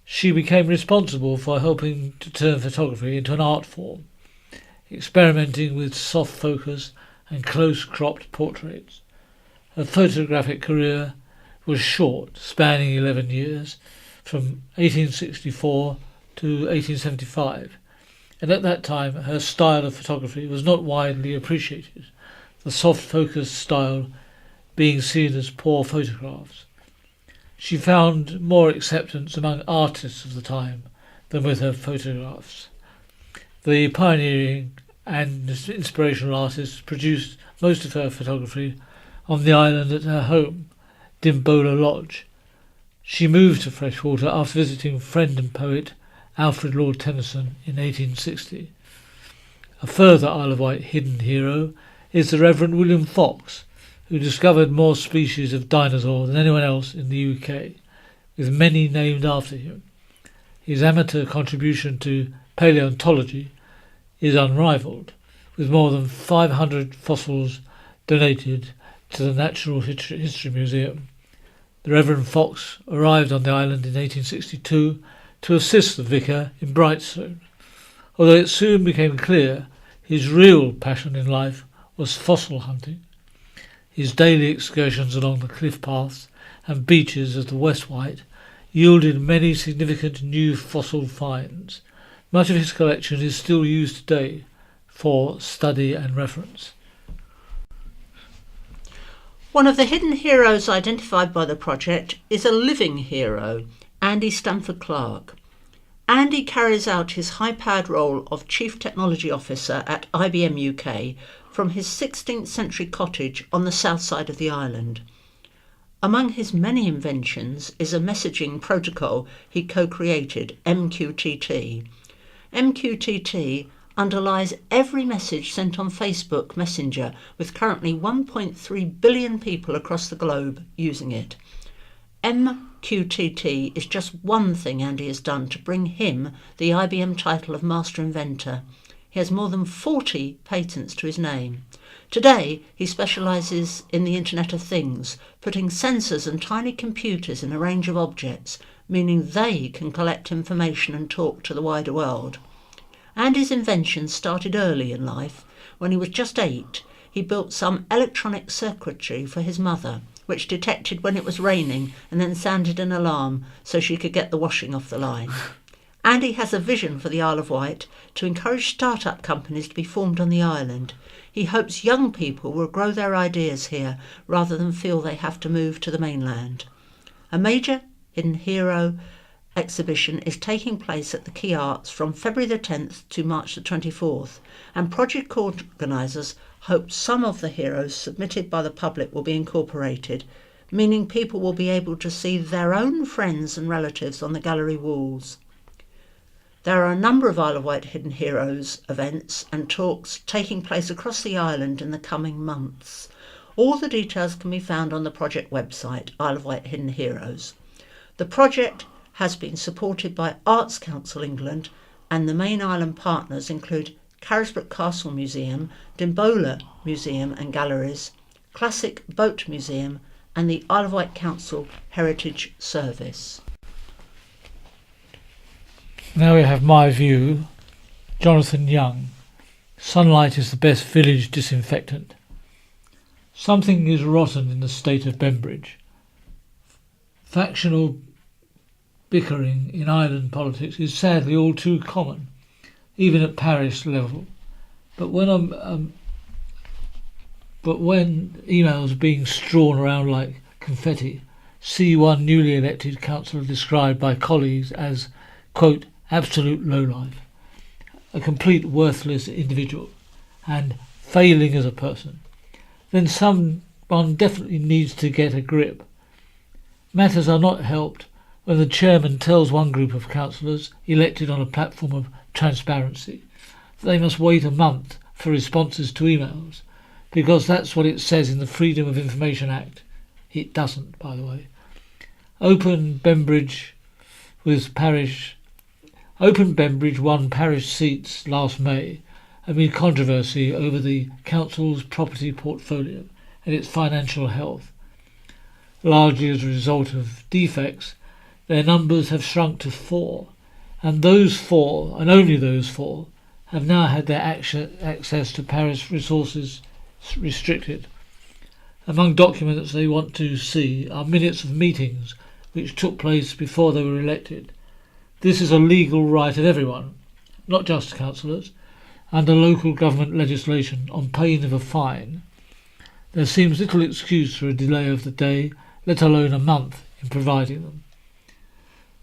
she became responsible for helping to turn photography into an art form, experimenting with soft focus and close-cropped portraits. Her photographic career was short, spanning 11 years, from 1864 to 1875, and at that time her style of photography was not widely appreciated, the soft focus style being seen as poor photographs. She found more acceptance among artists of the time than with her photographs. The pioneering and inspirational artist produced most of her photography on the island at her home, Dimbola Lodge. She moved to Freshwater after visiting friend and poet Alfred Lord Tennyson in 1860. A further Isle of Wight hidden hero is the Reverend William Fox, who discovered more species of dinosaur than anyone else in the UK, with many named after him. His amateur contribution to paleontology is unrivalled, with more than 500 fossils donated to the Natural History Museum. The Reverend Fox arrived on the island in 1862 to assist the vicar in Brightstone, although it soon became clear his real passion in life was fossil hunting. His daily excursions along the cliff paths and beaches of the West Wight yielded many significant new fossil finds. Much of his collection is still used today for study and reference. One of the hidden heroes identified by the project is a living hero, Andy Stamford Clark. Andy carries out his high-powered role of Chief Technology Officer at IBM UK from his 16th century cottage on the south side of the island. Among his many inventions is a messaging protocol he co-created, MQTT. MQTT underlies every message sent on Facebook Messenger, with currently 1.3 billion people across the globe using it. MQTT is just one thing Andy has done to bring him the IBM title of Master Inventor. He has more than 40 patents to his name. Today, he specialises in the Internet of Things, putting sensors and tiny computers in a range of objects, meaning they can collect information and talk to the wider world. Andy's inventions started early in life. When he was just 8, he built some electronic circuitry for his mother, which detected when it was raining and then sounded an alarm so she could get the washing off the line. Andy has a vision for the Isle of Wight to encourage start-up companies to be formed on the island. He hopes young people will grow their ideas here rather than feel they have to move to the mainland. A major hidden hero exhibition is taking place at the Key Arts from February the 10th to March the 24th, and project organisers hope some of the heroes submitted by the public will be incorporated, meaning people will be able to see their own friends and relatives on the gallery walls. There are a number of Isle of Wight Hidden Heroes events and talks taking place across the island in the coming months. All the details can be found on the project website, Isle of Wight Hidden Heroes. The project has been supported by Arts Council England, and the main island partners include Carisbrooke Castle Museum, Dimbola Museum and Galleries, Classic Boat Museum and the Isle of Wight Council Heritage Service. Now we have my view. Jonathan Young. Sunlight is the best village disinfectant. Something is rotten in the state of Bembridge. Factional bickering in island politics is sadly all too common, even at parish level. But when emails are being strewn around like confetti, see one newly elected councillor described by colleagues as, quote, absolute lowlife, a complete worthless individual, and failing as a person, then someone definitely needs to get a grip. Matters are not helped when the chairman tells one group of councillors elected on a platform of transparency that they must wait a month for responses to emails, because that's what it says in the Freedom of Information Act. It doesn't, by the way. Open Bembridge won parish seats last May amid controversy over the council's property portfolio and its financial health. Largely as a result of defects, their numbers have shrunk to 4, and those 4, and only those 4, have now had their access to parish resources restricted. Among documents they want to see are minutes of meetings which took place before they were elected. This is a legal right of everyone, not just councillors, under local government legislation on pain of a fine. There seems little excuse for a delay of the day, let alone a month, in providing them.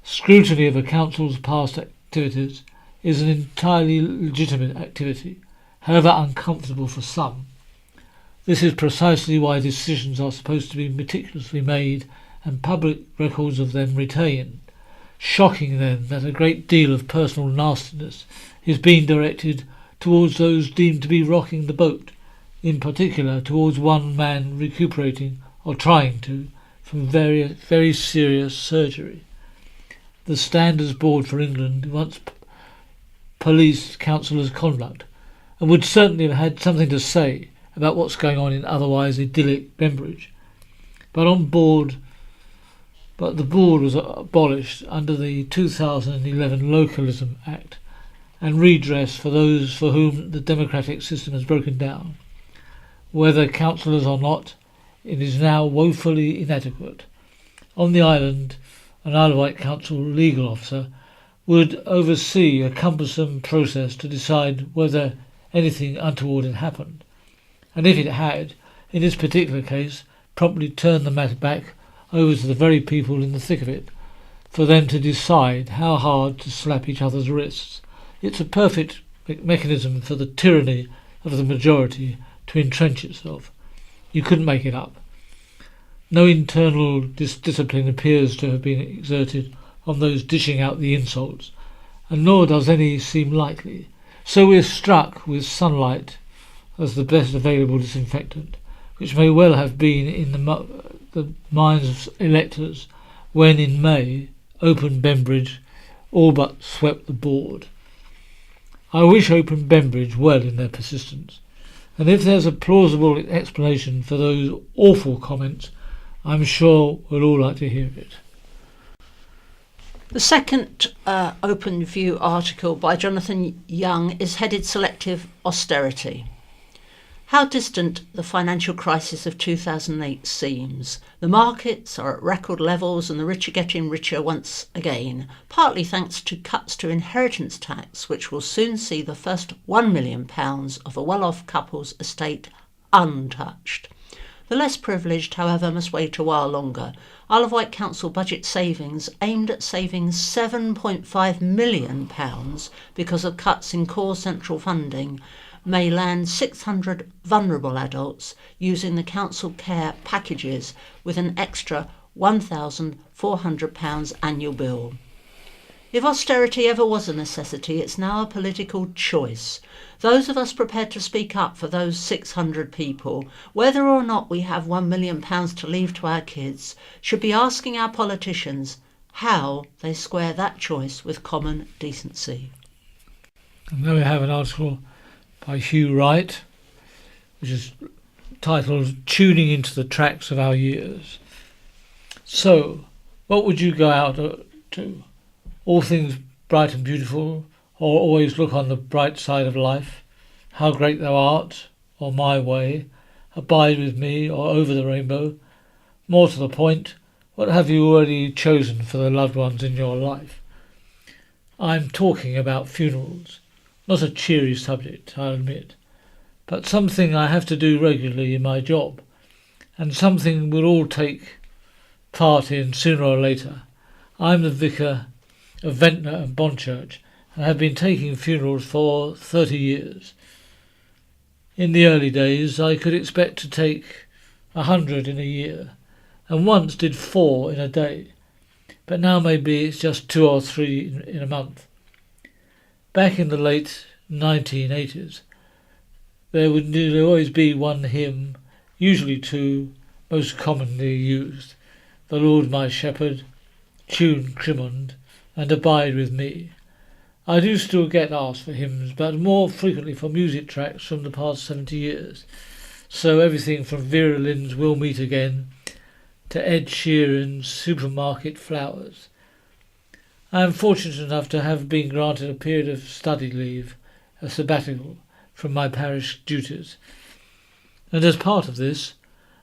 Scrutiny of a council's past activities is an entirely legitimate activity, however uncomfortable for some. This is precisely why decisions are supposed to be meticulously made and public records of them retained. Shocking then that a great deal of personal nastiness is being directed towards those deemed to be rocking the boat, in particular towards one man recuperating, or trying to, from very serious surgery. The Standards Board for England once policed councillors' conduct, and would certainly have had something to say about what's going on in otherwise idyllic Bembridge. But on board but the board was abolished under the 2011 Localism Act and redress for those for whom the democratic system has broken down. Whether councillors or not, it is now woefully inadequate. On the island, an Isle of Wight Council legal officer would oversee a cumbersome process to decide whether anything untoward had happened, and if it had, in this particular case, promptly turn the matter back over to the very people in the thick of it, for them to decide how hard to slap each other's wrists. It's a perfect mechanism for the tyranny of the majority to entrench itself. You couldn't make it up. No internal discipline appears to have been exerted on those dishing out the insults, and nor does any seem likely. So we're struck with sunlight as the best available disinfectant, which may well have been in the minds of electors when in May Open Bembridge all but swept the board. I wish Open Bembridge well in their persistence, and if there's a plausible explanation for those awful comments, I'm sure we'll all like to hear it. The second Open View article by Jonathan Young is headed Selective Austerity. How distant the financial crisis of 2008 seems. The markets are at record levels and the rich are getting richer once again, partly thanks to cuts to inheritance tax, which will soon see the first £1 million of a well-off couple's estate untouched. The less privileged, however, must wait a while longer. Isle of Wight Council budget savings aimed at saving £7.5 million because of cuts in core central funding may land 600 vulnerable adults using the council care packages with an extra £1,400 annual bill. If austerity ever was a necessity, it's now a political choice. Those of us prepared to speak up for those 600 people, whether or not we have £1 million to leave to our kids, should be asking our politicians how they square that choice with common decency. And then we have an article by Hugh Wright, which is titled Tuning into the Tracks of Our Years. So, what would you go out to? All things bright and beautiful, or always look on the bright side of life? How great thou art, or my way? Abide with me, or over the rainbow? More to the point, what have you already chosen for the loved ones in your life? I'm talking about funerals. Not a cheery subject, I'll admit, but something I have to do regularly in my job, and something we'll all take part in sooner or later. I'm the vicar of Ventnor and Bonchurch, and have been taking funerals for 30 years. In the early days, I could expect to take 100 in a year, and once did 4 in a day, but now maybe it's just 2 or 3 in a month. Back in the late 1980s, there would always be one hymn, usually 2, most commonly used: The Lord my Shepherd, Tune Crimond, and Abide with me. I do still get asked for hymns, but more frequently for music tracks from the past 70 years. So everything from Vera Lynn's We'll Meet Again to Ed Sheeran's Supermarket Flowers. I am fortunate enough to have been granted a period of study leave, a sabbatical, from my parish duties. And as part of this,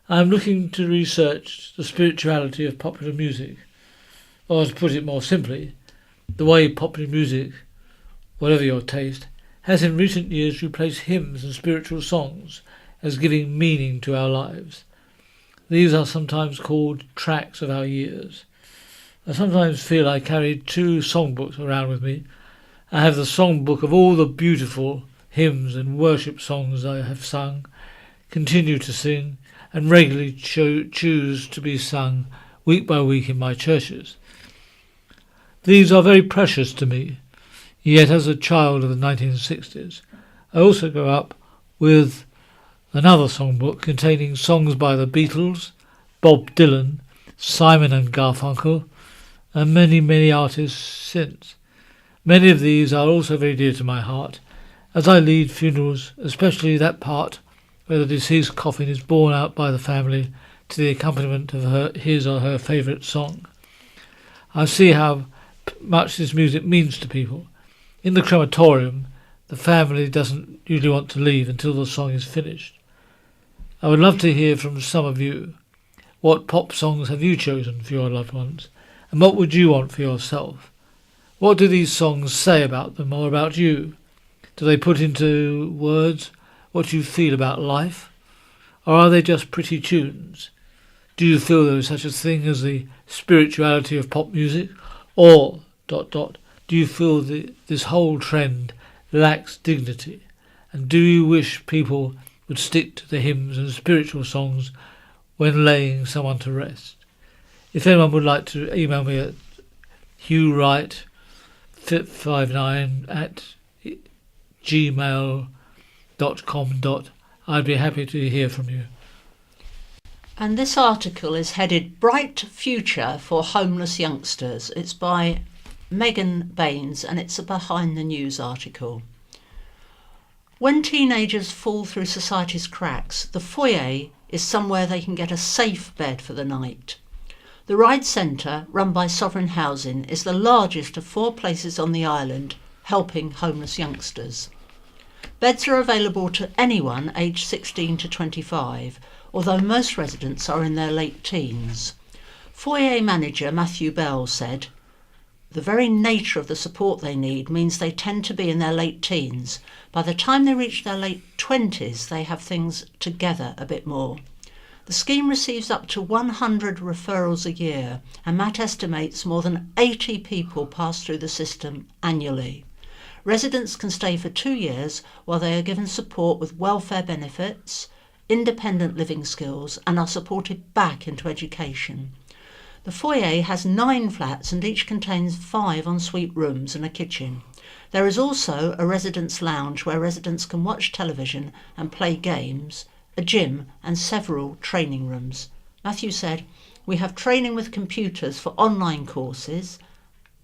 I am looking to research the spirituality of popular music, or to put it more simply, the way popular music, whatever your taste, has in recent years replaced hymns and spiritual songs as giving meaning to our lives. These are sometimes called tracks of our years. I sometimes feel I carry 2 songbooks around with me. I have the songbook of all the beautiful hymns and worship songs I have sung, continue to sing, and regularly choose to be sung week by week in my churches. These are very precious to me, yet as a child of the 1960s, I also grew up with another songbook containing songs by the Beatles, Bob Dylan, Simon and Garfunkel, and many, many artists since. Many of these are also very dear to my heart, as I lead funerals, especially that part where the deceased coffin is borne out by the family to the accompaniment of his or her favourite song. I see how much this music means to people. In the crematorium, the family doesn't usually want to leave until the song is finished. I would love to hear from some of you. What pop songs have you chosen for your loved ones? And what would you want for yourself? What do these songs say about them or about you? Do they put into words what you feel about life? Or are they just pretty tunes? Do you feel there is such a thing as the spirituality of pop music? Or, do you feel that this whole trend lacks dignity? And do you wish people would stick to the hymns and spiritual songs when laying someone to rest? If anyone would like to email me at hughwright59@gmail.com, I'd be happy to hear from you. And this article is headed Bright Future for Homeless Youngsters. It's by Megan Baines and it's a behind the news article. When teenagers fall through society's cracks, the foyer is somewhere they can get a safe bed for the night. The Ride Centre, run by Sovereign Housing, is the largest of 4 places on the island helping homeless youngsters. Beds are available to anyone aged 16 to 25, although most residents are in their late teens. Foyer manager Matthew Bell said, "The very nature of the support they need means they tend to be in their late teens. By the time they reach their late 20s, they have things together a bit more." The scheme receives up to 100 referrals a year, and Matt estimates more than 80 people pass through the system annually. Residents can stay for 2 years while they are given support with welfare benefits, independent living skills, and are supported back into education. The foyer has 9 flats and each contains 5 ensuite rooms and a kitchen. There is also a residence lounge where residents can watch television and play games, a gym and several training rooms. Matthew said, "We have training with computers for online courses,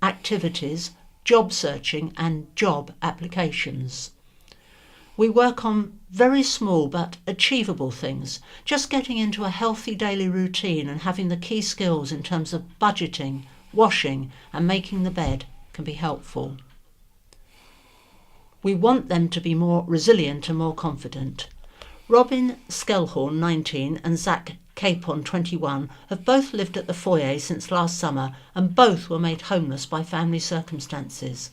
activities, job searching and job applications. We work on very small but achievable things, just getting into a healthy daily routine and having the key skills in terms of budgeting, washing and making the bed can be helpful. We want them to be more resilient and more confident." Robin Skelhorn, 19, and Zach Capon, 21, have both lived at the foyer since last summer and both were made homeless by family circumstances.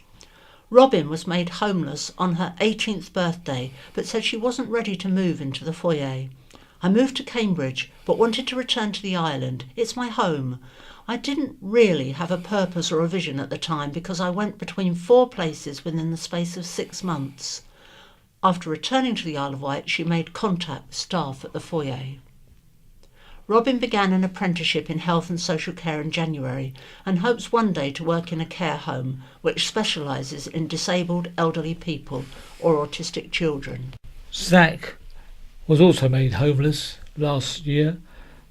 Robin was made homeless on her 18th birthday but said she wasn't ready to move into the foyer. "I moved to Cambridge but wanted to return to the island. It's my home. I didn't really have a purpose or a vision at the time because I went between 4 places within the space of 6 months. After returning to the Isle of Wight, she made contact with staff at the foyer." Robin began an apprenticeship in health and social care in January and hopes one day to work in a care home which specialises in disabled elderly people or autistic children. Zach was also made homeless last year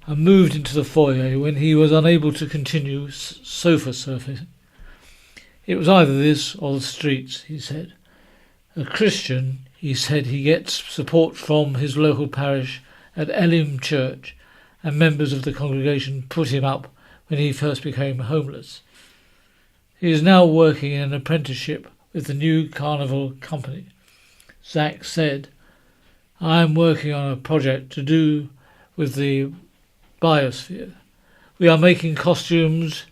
and moved into the foyer when he was unable to continue sofa surfing. "It was either this or the streets," he said. A Christian, he said he gets support from his local parish at Elim Church, and members of the congregation put him up when he first became homeless. He is now working in an apprenticeship with the new Carnival company. Zach said, "I am working on a project to do with the biosphere. We are making costumes,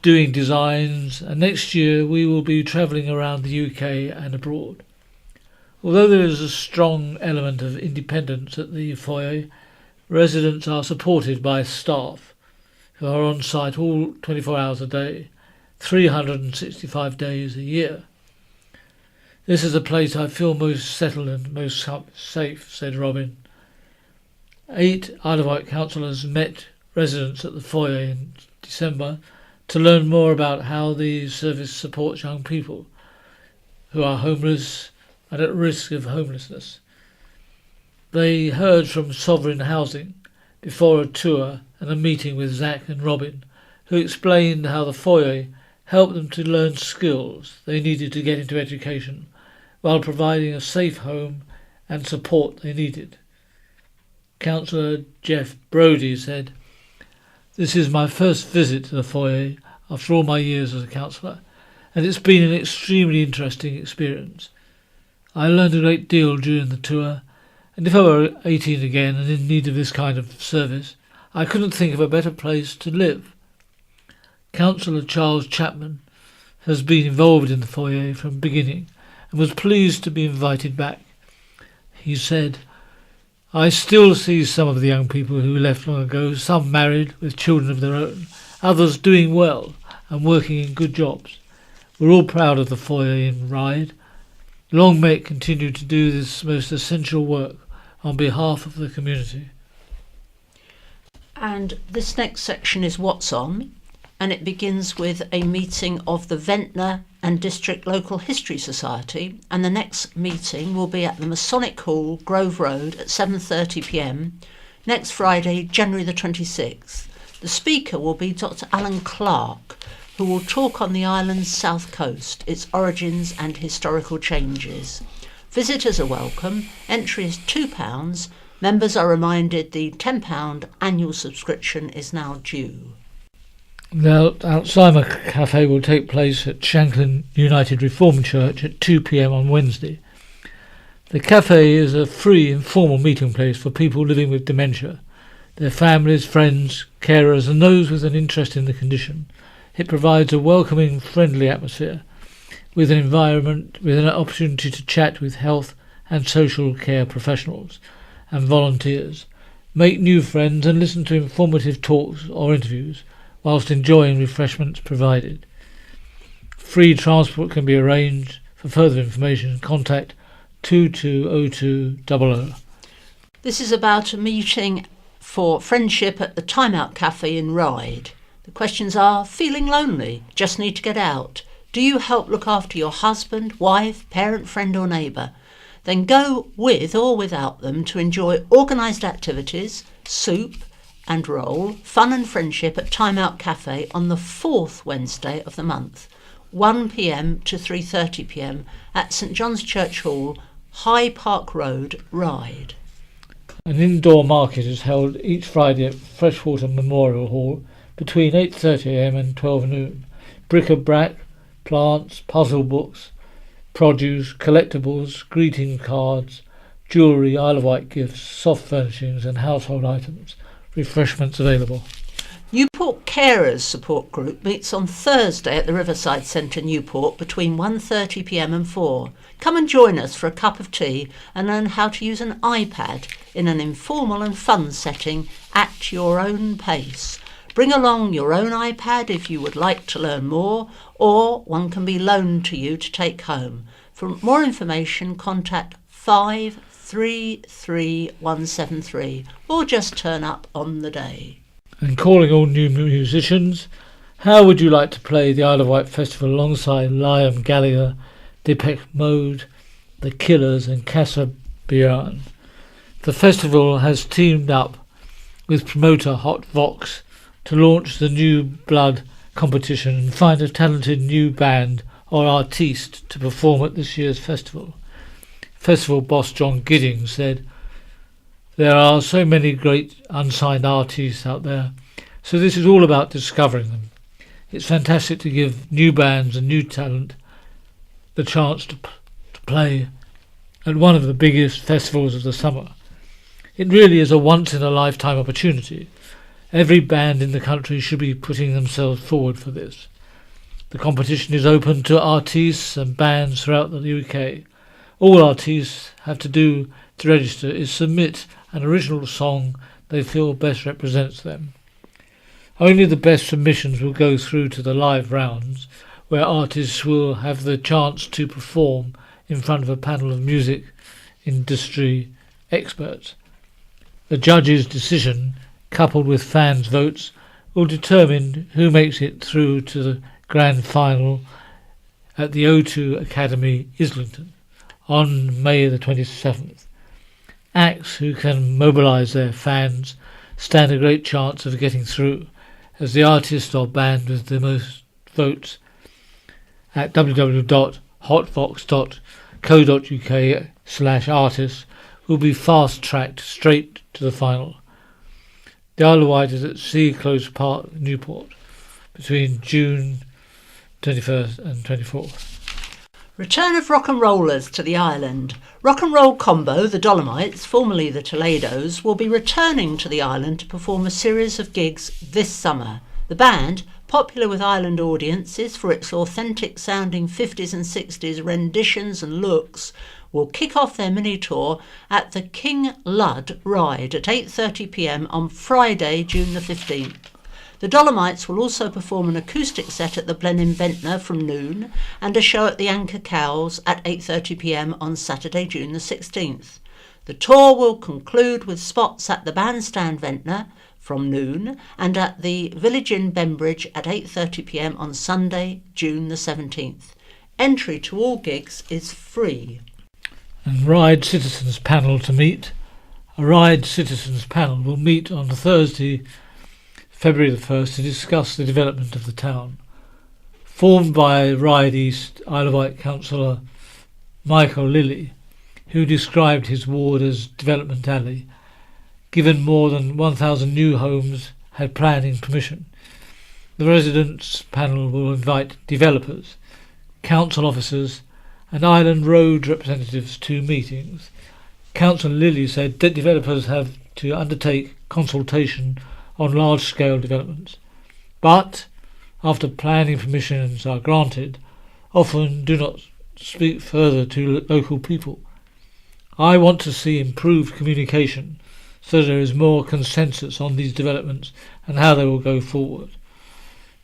doing designs, and next year we will be travelling around the UK and abroad." Although there is a strong element of independence at the foyer, residents are supported by staff who are on site all 24 hours a day, 365 days a year. "This is the place I feel most settled and most safe," said Robin. 8 Isle of Wight councillors met residents at the foyer in December to learn more about how the service supports young people who are homeless and at risk of homelessness. They heard from Sovereign Housing before a tour and a meeting with Zach and Robin, who explained how the foyer helped them to learn skills they needed to get into education while providing a safe home and support they needed. Councillor Jeff Brodie said, "This is my first visit to the foyer after all my years as a councillor, and it's been an extremely interesting experience. I learned a great deal during the tour, and if I were 18 again and in need of this kind of service, I couldn't think of a better place to live. Councillor Charles Chapman has been involved in the foyer from the beginning and was pleased to be invited back. He said, "I still see some of the young people who left long ago, some married with children of their own, others doing well and working in good jobs. We're all proud of the foyer in Ryde. Long may it continue to do this most essential work on behalf of the community." And this next section is What's On, and it begins with a meeting of the Ventnor and District Local History Society, and the next meeting will be at the Masonic Hall, Grove Road, at 7:30pm next Friday, January the 26th. The speaker will be Dr. Alan Clark, who will talk on the island's south coast, its origins and historical changes. Visitors are welcome. Entry is £2. Members are reminded the £10 annual subscription is now due. The Alzheimer Cafe will take place at Shanklin United Reformed Church at 2pm on Wednesday. The cafe is a free, informal meeting place for people living with dementia, their families, friends, carers and those with an interest in the condition. It provides a welcoming, friendly atmosphere with an environment with an opportunity to chat with health and social care professionals and volunteers, make new friends and listen to informative talks or interviews whilst enjoying refreshments provided. Free transport can be arranged. For further information, contact 220200. This is about a meeting for friendship at the Time Out Cafe in Ryde. The questions are: feeling lonely? Just need to get out? Do you help look after your husband, wife, parent, friend or neighbour? Then go with or without them to enjoy organised activities, soup and roll, fun and friendship at Time Out Cafe on the 4th Wednesday of the month, 1pm to 3:30pm at St John's Church Hall, High Park Road, Ryde. An indoor market is held each Friday at Freshwater Memorial Hall between 8:30am and 12 noon. Bric-a-brac, plants, puzzle books, produce, collectibles, greeting cards, jewellery, Isle of Wight gifts, soft furnishings and household items. Refreshments available. Newport Carers Support Group meets on Thursday at the Riverside Centre, Newport, between 1:30pm and 4. Come and join us for a cup of tea and learn how to use an iPad in an informal and fun setting at your own pace. Bring along your own iPad if you would like to learn more, or one can be loaned to you to take home. For more information, contact 533173 or just turn up on the day. And calling all new musicians, how would you like to play the Isle of Wight Festival alongside Liam Gallagher, Depeche Mode, The Killers and Casa Bjorn? The festival has teamed up with promoter Hot Vox to launch the New Blood competition and find a talented new band or artiste to perform at this year's festival. Festival boss John Giddings said, "There are so many great unsigned artists out there, so this is all about discovering them. It's fantastic to give new bands and new talent the chance to play at one of the biggest festivals of the summer. It really is a once-in-a-lifetime opportunity. Every band in the country should be putting themselves forward for this. The competition is open to artists and bands throughout the UK. All artists have to do to register is submit an original song they feel best represents them. Only the best submissions will go through to the live rounds, where artists will have the chance to perform in front of a panel of music industry experts. The judge's decision, coupled with fans' votes, will determine who makes it through to the grand final at the O2 Academy, Islington, on May the 27th. Acts who can mobilise their fans stand a great chance of getting through, as the artist or band with the most votes at www.hotvox.co.uk/artists will be fast-tracked straight to the final. The Isle of Wight is at Sea Close Park, Newport. between June 21st and 24th. Return of rock and rollers to the island. Rock and roll combo, the Dolomites, formerly the Toledos, will be returning to the island to perform a series of gigs this summer. The band, popular with island audiences for its authentic sounding 50s and 60s renditions and looks, will kick off their mini tour at the King Lud Ride at 8:30 p.m. on Friday, June the 15th. The Dolomites will also perform an acoustic set at the Blenheim Ventnor from noon and a show at the Anchor Cows at 8:30 p.m. on Saturday, June the 16th. The tour will conclude with spots at the Bandstand Ventnor from noon and at the Village Inn Bembridge at 8:30 p.m. on Sunday, June the 17th. Entry to all gigs is free. And Ride Citizens Panel to meet. A Ride Citizens Panel will meet on Thursday, February the 1st, to discuss the development of the town. Formed by Ride East Isle of Wight councillor Michael Lilly, who described his ward as Development Alley, given more than 1,000 new homes had planning permission. The residents panel will invite developers, council officers and Island Road representatives to meetings. Councillor Lilly said that developers have to undertake consultation on large-scale developments, but after planning permissions are granted, often do not speak further to local people. I want to see improved communication so there is more consensus on these developments and how they will go forward.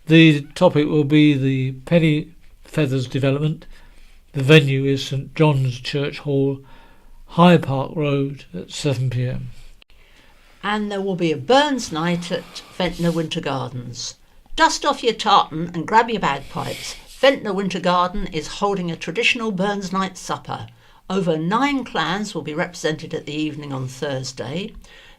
The topic will be the Penny Feathers development. The venue is St John's Church Hall, High Park Road at 7 p.m. And there will be a Burns night at Ventnor Winter Gardens. Dust off your tartan and grab your bagpipes. Ventnor Winter Garden is holding a traditional Burns night supper. Over 9 clans will be represented at the evening on Thursday.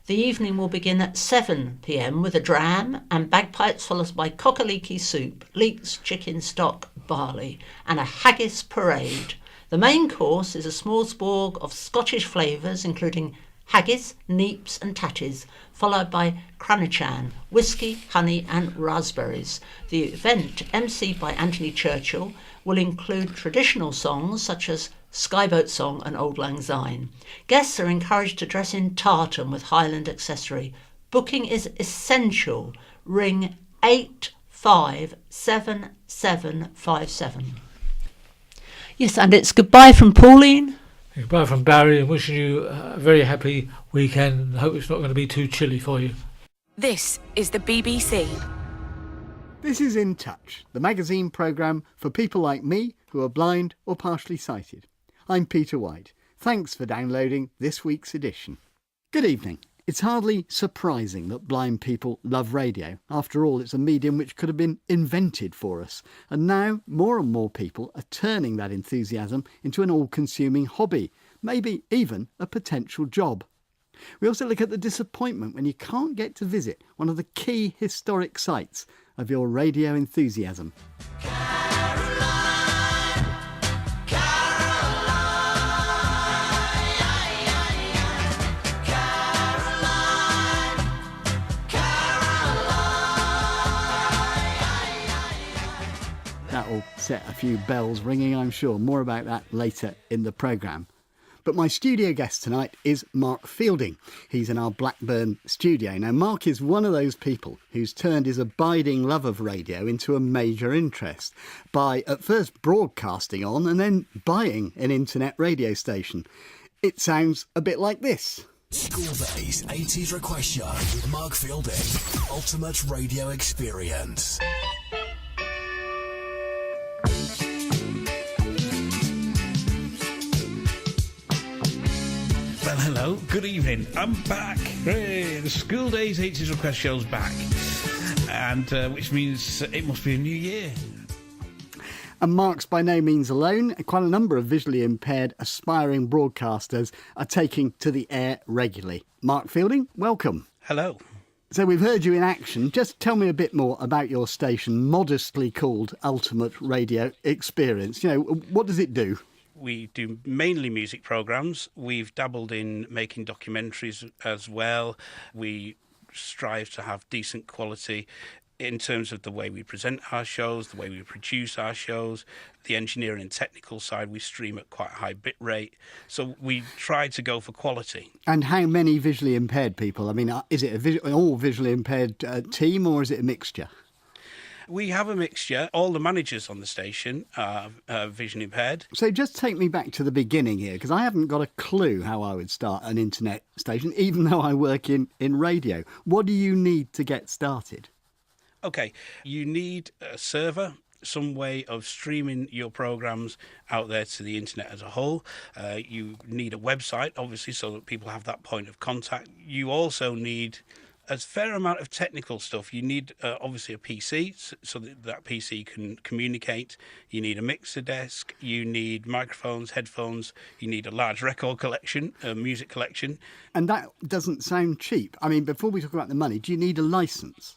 The evening will begin at 7 p.m. with a dram and bagpipes, followed by cock-a-leekie soup, leeks, chicken stock, barley, and a haggis parade. The main course is a smorgasbord of Scottish flavours, including haggis, neeps and tatties, followed by cranachan, whisky, honey and raspberries. The event, emceed by Anthony Churchill, will include traditional songs such as Skyboat Song and Auld Lang Syne. Guests are encouraged to dress in tartan with Highland accessory. Booking is essential. Ring 857757. Yes, and it's goodbye from Pauline. Goodbye from Barry, and wishing you a very happy weekend and hope it's not going to be too chilly for you. This is the BBC. This is In Touch, the magazine programme for people like me who are blind or partially sighted. I'm Peter Wight. Thanks for downloading this week's edition. Good evening. It's hardly surprising that blind people love radio. After all, it's a medium which could have been invented for us. And now more and more people are turning that enthusiasm into an all-consuming hobby, maybe even a potential job. We also look at the disappointment when you can't get to visit one of the key historic sites of your radio enthusiasm. That'll set a few bells ringing, I'm sure. More about that later in the programme. But my studio guest tonight is Mark Fielding. He's in our Blackburn studio. Now, Mark is one of those people who's turned his abiding love of radio into a major interest by at first broadcasting on and then buying an internet radio station. It sounds a bit like this. School Days 80s Request Show with Mark Fielding. Ultimate radio experience. Well, hello, good evening. I'm back. Hooray, the School Days 80s Request Show's back. And which means it must be a new year. And Mark's by no means alone. Quite a number of visually impaired aspiring broadcasters are taking to the air regularly. Mark Fielding, welcome. Hello. So we've heard you in action. Just tell me a bit more about your station, modestly called Ultimate Radio Experience. You know, what does it do? We do mainly music programmes. We've dabbled in making documentaries as well. We strive to have decent quality in terms of the way we present our shows, the way we produce our shows, the engineering and technical side, we stream at quite a high bit rate. So we try to go for quality. And how many visually impaired people? I mean, is it an all visually impaired team, or is it a mixture? We have a mixture. All the managers on the station are vision impaired. So just take me back to the beginning here, because I haven't got a clue how I would start an internet station, even though I work in radio. What do you need to get started? OK, you need a server, some way of streaming your programmes out there to the internet as a whole. You need a website, obviously, so that people have that point of contact. You also need a fair amount of technical stuff. You need, obviously, a PC, so that PC can communicate. You need a mixer desk. You need microphones, headphones. You need a large record collection, a music collection. And that doesn't sound cheap. I mean, before we talk about the money, do you need a licence?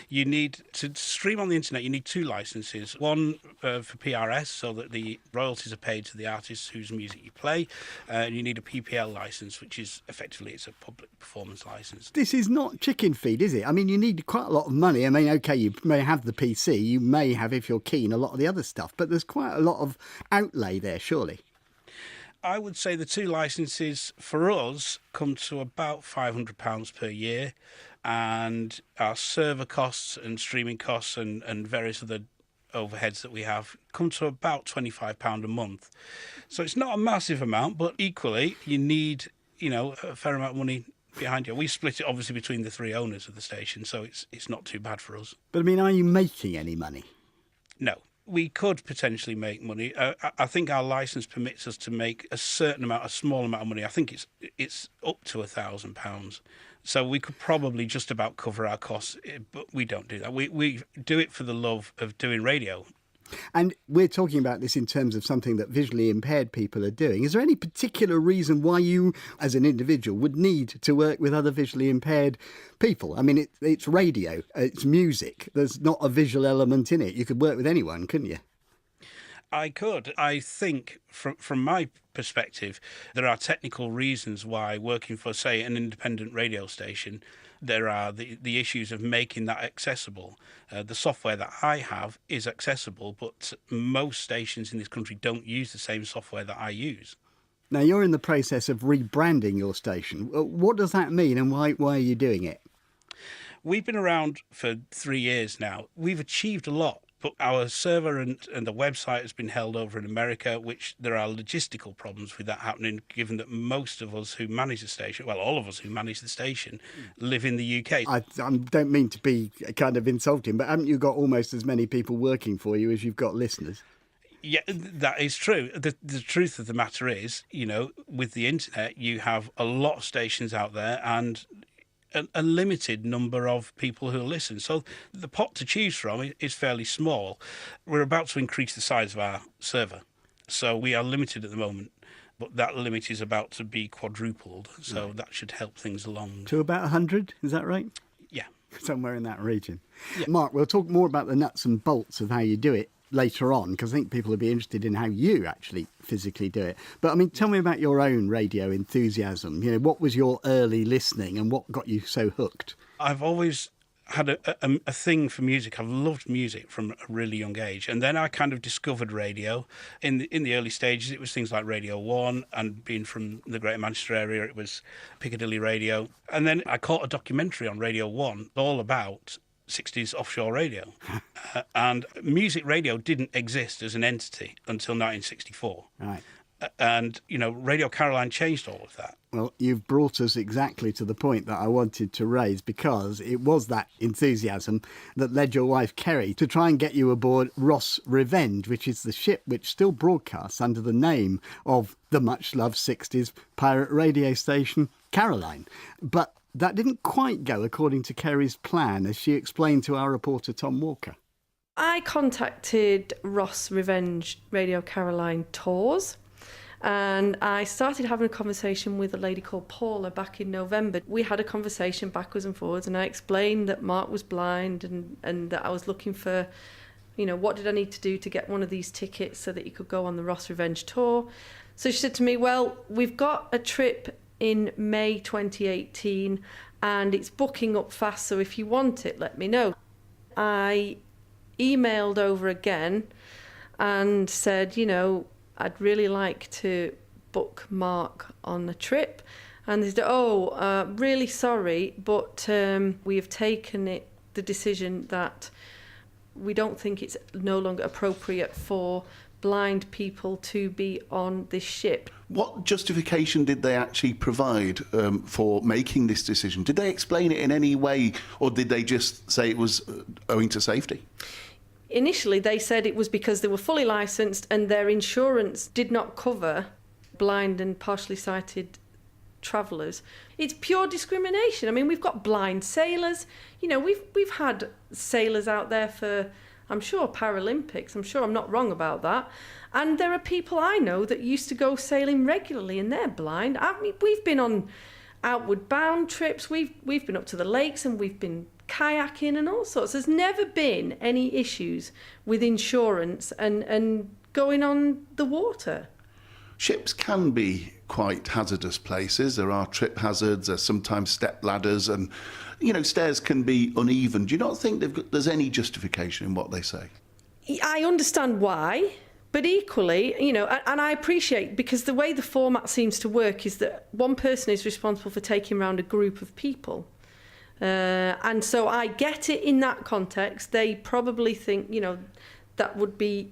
You need to stream on the internet. You need 2 licenses. One for PRS, so that the royalties are paid to the artists whose music you play. And you need a PPL licence, which is effectively it's a public performance licence. This is not chicken feed, is it? I mean, you need quite a lot of money. I mean, OK, you may have the PC, you may have, if you're keen, a lot of the other stuff, but there's quite a lot of outlay there, surely. I would say the 2 licenses for us come to about £500 per year, and our server costs and streaming costs and various other overheads that we have come to about £25 a month. So it's not a massive amount, but equally you need, a fair amount of money behind you. We split it obviously between the 3 owners of the station, so it's not too bad for us. But I mean, are you making any money? No. We could potentially make money. I think our licence permits us to make a small amount of money. I think it's up to £1,000. So we could probably just about cover our costs, but we don't do that. We do it for the love of doing radio. And we're talking about this in terms of something that visually impaired people are doing. Is there any particular reason why you, as an individual, would need to work with other visually impaired people? I mean, it's radio, it's music. There's not a visual element in it. You could work with anyone, couldn't you? I could. I think, from my perspective, there are technical reasons why working for, say, an independent radio station, there are the issues of making that accessible. The software that I have is accessible, but most stations in this country don't use the same software that I use. Now, you're in the process of rebranding your station. What does that mean, and why are you doing it? We've been around for 3 years now. We've achieved a lot. But our server and the website has been held over in America, which there are logistical problems with that happening, given that most of us who manage the station, well, all of us who manage the station, live in the UK. I don't mean to be kind of insulting, but haven't you got almost as many people working for you as you've got listeners? Yeah, that is true. The truth of the matter is, with the internet, you have a lot of stations out there and a limited number of people who listen. So the pot to choose from is fairly small. We're about to increase the size of our server. So we are limited at the moment, but that limit is about to be quadrupled. So that should help things along. To about 100, is that right? Yeah. Somewhere in that region. Yeah. Mark, we'll talk more about the nuts and bolts of how you do it later on, because I think people will be interested in how you actually physically do it. But I mean, tell me about your own radio enthusiasm. What was your early listening and what got you so hooked? I've always had a thing for music. I've loved music from a really young age, and then I kind of discovered radio. In the early stages, it was things like Radio 1, and being from the Greater Manchester area, it was Piccadilly Radio. And then I caught a documentary on Radio 1 all about 60s offshore radio. And music radio didn't exist as an entity until 1964. Right. And, Radio Caroline changed all of that. Well, you've brought us exactly to the point that I wanted to raise, because it was that enthusiasm that led your wife, Kerry, to try and get you aboard Ross Revenge, which is the ship which still broadcasts under the name of the much-loved 60s pirate radio station, Caroline. But that didn't quite go according to Kerry's plan, as she explained to our reporter Tom Walker. I contacted Ross Revenge Radio Caroline Tours, and I started having a conversation with a lady called Paula back in November. We had a conversation backwards and forwards, and I explained that Mark was blind and that I was looking for, what did I need to do to get one of these tickets so that he could go on the Ross Revenge tour. So she said to me, well, we've got a trip in May 2018 and it's booking up fast, so if you want it, let me know. I emailed over again and said, I'd really like to book Mark on a trip. And they said, really sorry, but we have taken the decision that we don't think it's no longer appropriate for blind people to be on this ship. What justification did they actually provide for making this decision? Did they explain it in any way, or did they just say it was owing to safety? Initially, they said it was because they were fully licensed and their insurance did not cover blind and partially sighted travellers. It's pure discrimination. I mean, we've got blind sailors. We've had sailors out there for, I'm sure, Paralympics. I'm sure I'm not wrong about that. And there are people I know that used to go sailing regularly and they're blind. I mean, we've been on outward bound trips. We've been up to the lakes and we've been kayaking and all sorts. There's never been any issues with insurance and going on the water. Ships can be quite hazardous places. There are trip hazards, there's sometimes step ladders, and, stairs can be uneven. Do you not think there's any justification in what they say? I understand why, but equally, and I appreciate, because the way the format seems to work is that one person is responsible for taking around a group of people. And so I get it in that context. They probably think, that would be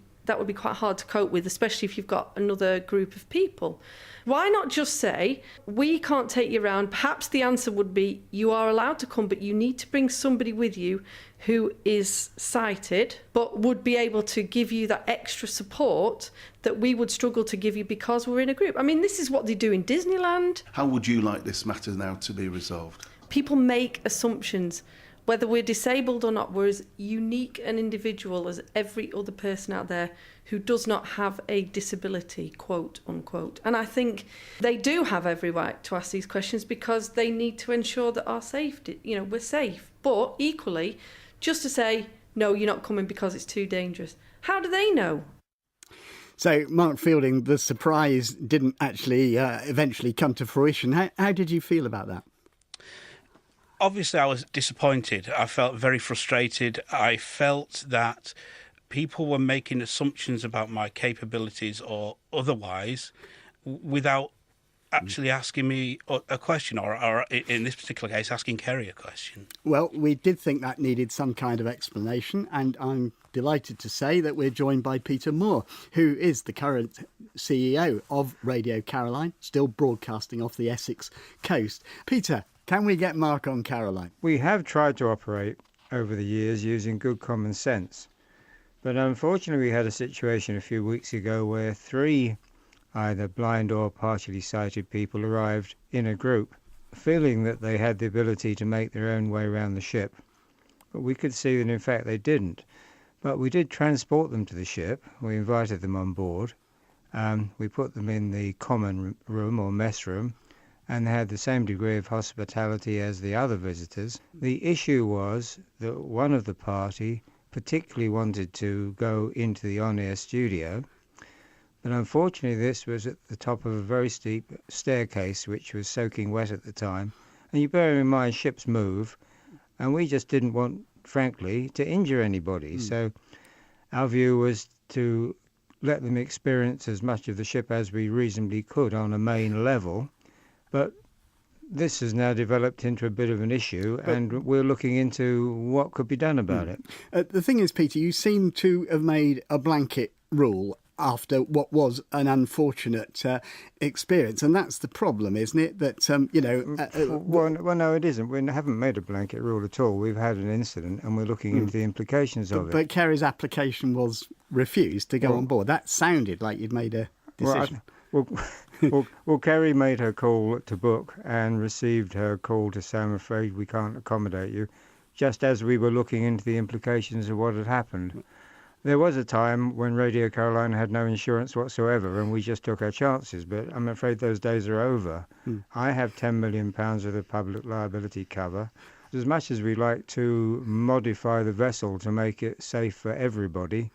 quite hard to cope with, especially if you've got another group of people. Why not just say, we can't take you around? Perhaps the answer would be, you are allowed to come, but you need to bring somebody with you who is sighted, but would be able to give you that extra support that we would struggle to give you because we're in a group. I mean, this is what they do in Disneyland. How would you like this matter now to be resolved? People make assumptions. Whether we're disabled or not, we're as unique an individual as every other person out there who does not have a disability, quote unquote. And I think they do have every right to ask these questions because they need to ensure that our safety, we're safe. But equally, just to say, no, you're not coming because it's too dangerous. How do they know? So, Mark Fielding, the surprise didn't actually eventually come to fruition. How did you feel about that? Obviously, I was disappointed. I felt very frustrated. I felt that people were making assumptions about my capabilities or otherwise without actually asking me a question, or in this particular case, asking Kerry a question. Well, we did think that needed some kind of explanation, and I'm delighted to say that we're joined by Peter Moore, who is the current CEO of Radio Caroline, still broadcasting off the Essex coast. Peter, can we get Mark on Caroline? We have tried to operate over the years using good common sense. But unfortunately, we had a situation a few weeks ago where 3 either blind or partially sighted people arrived in a group, feeling that they had the ability to make their own way around the ship. But we could see that in fact they didn't. But we did transport them to the ship. We invited them on board. We put them in the common room or mess room, and they had the same degree of hospitality as the other visitors. The issue was that one of the party particularly wanted to go into the on-air studio, but unfortunately this was at the top of a very steep staircase which was soaking wet at the time. And you bear in mind, ships move, and we just didn't want, frankly, to injure anybody. So our view was to let them experience as much of the ship as we reasonably could on a main level. But this has now developed into a bit of an issue, and we're looking into what could be done about it. The thing is, Peter, you seem to have made a blanket rule after what was an unfortunate experience, and that's the problem, isn't it? That, Well, no, it isn't. We haven't made a blanket rule at all. We've had an incident, and we're looking into the implications of it. But Kerry's application was refused to go on board. That sounded like you'd made a decision. Well, Kerry made her call to book and received her call to say, I'm afraid we can't accommodate you, just as we were looking into the implications of what had happened. There was a time when Radio Caroline had no insurance whatsoever, and we just took our chances, but I'm afraid those days are over. I have £10 million of the public liability cover. As much as we like to modify the vessel to make it safe for everybody,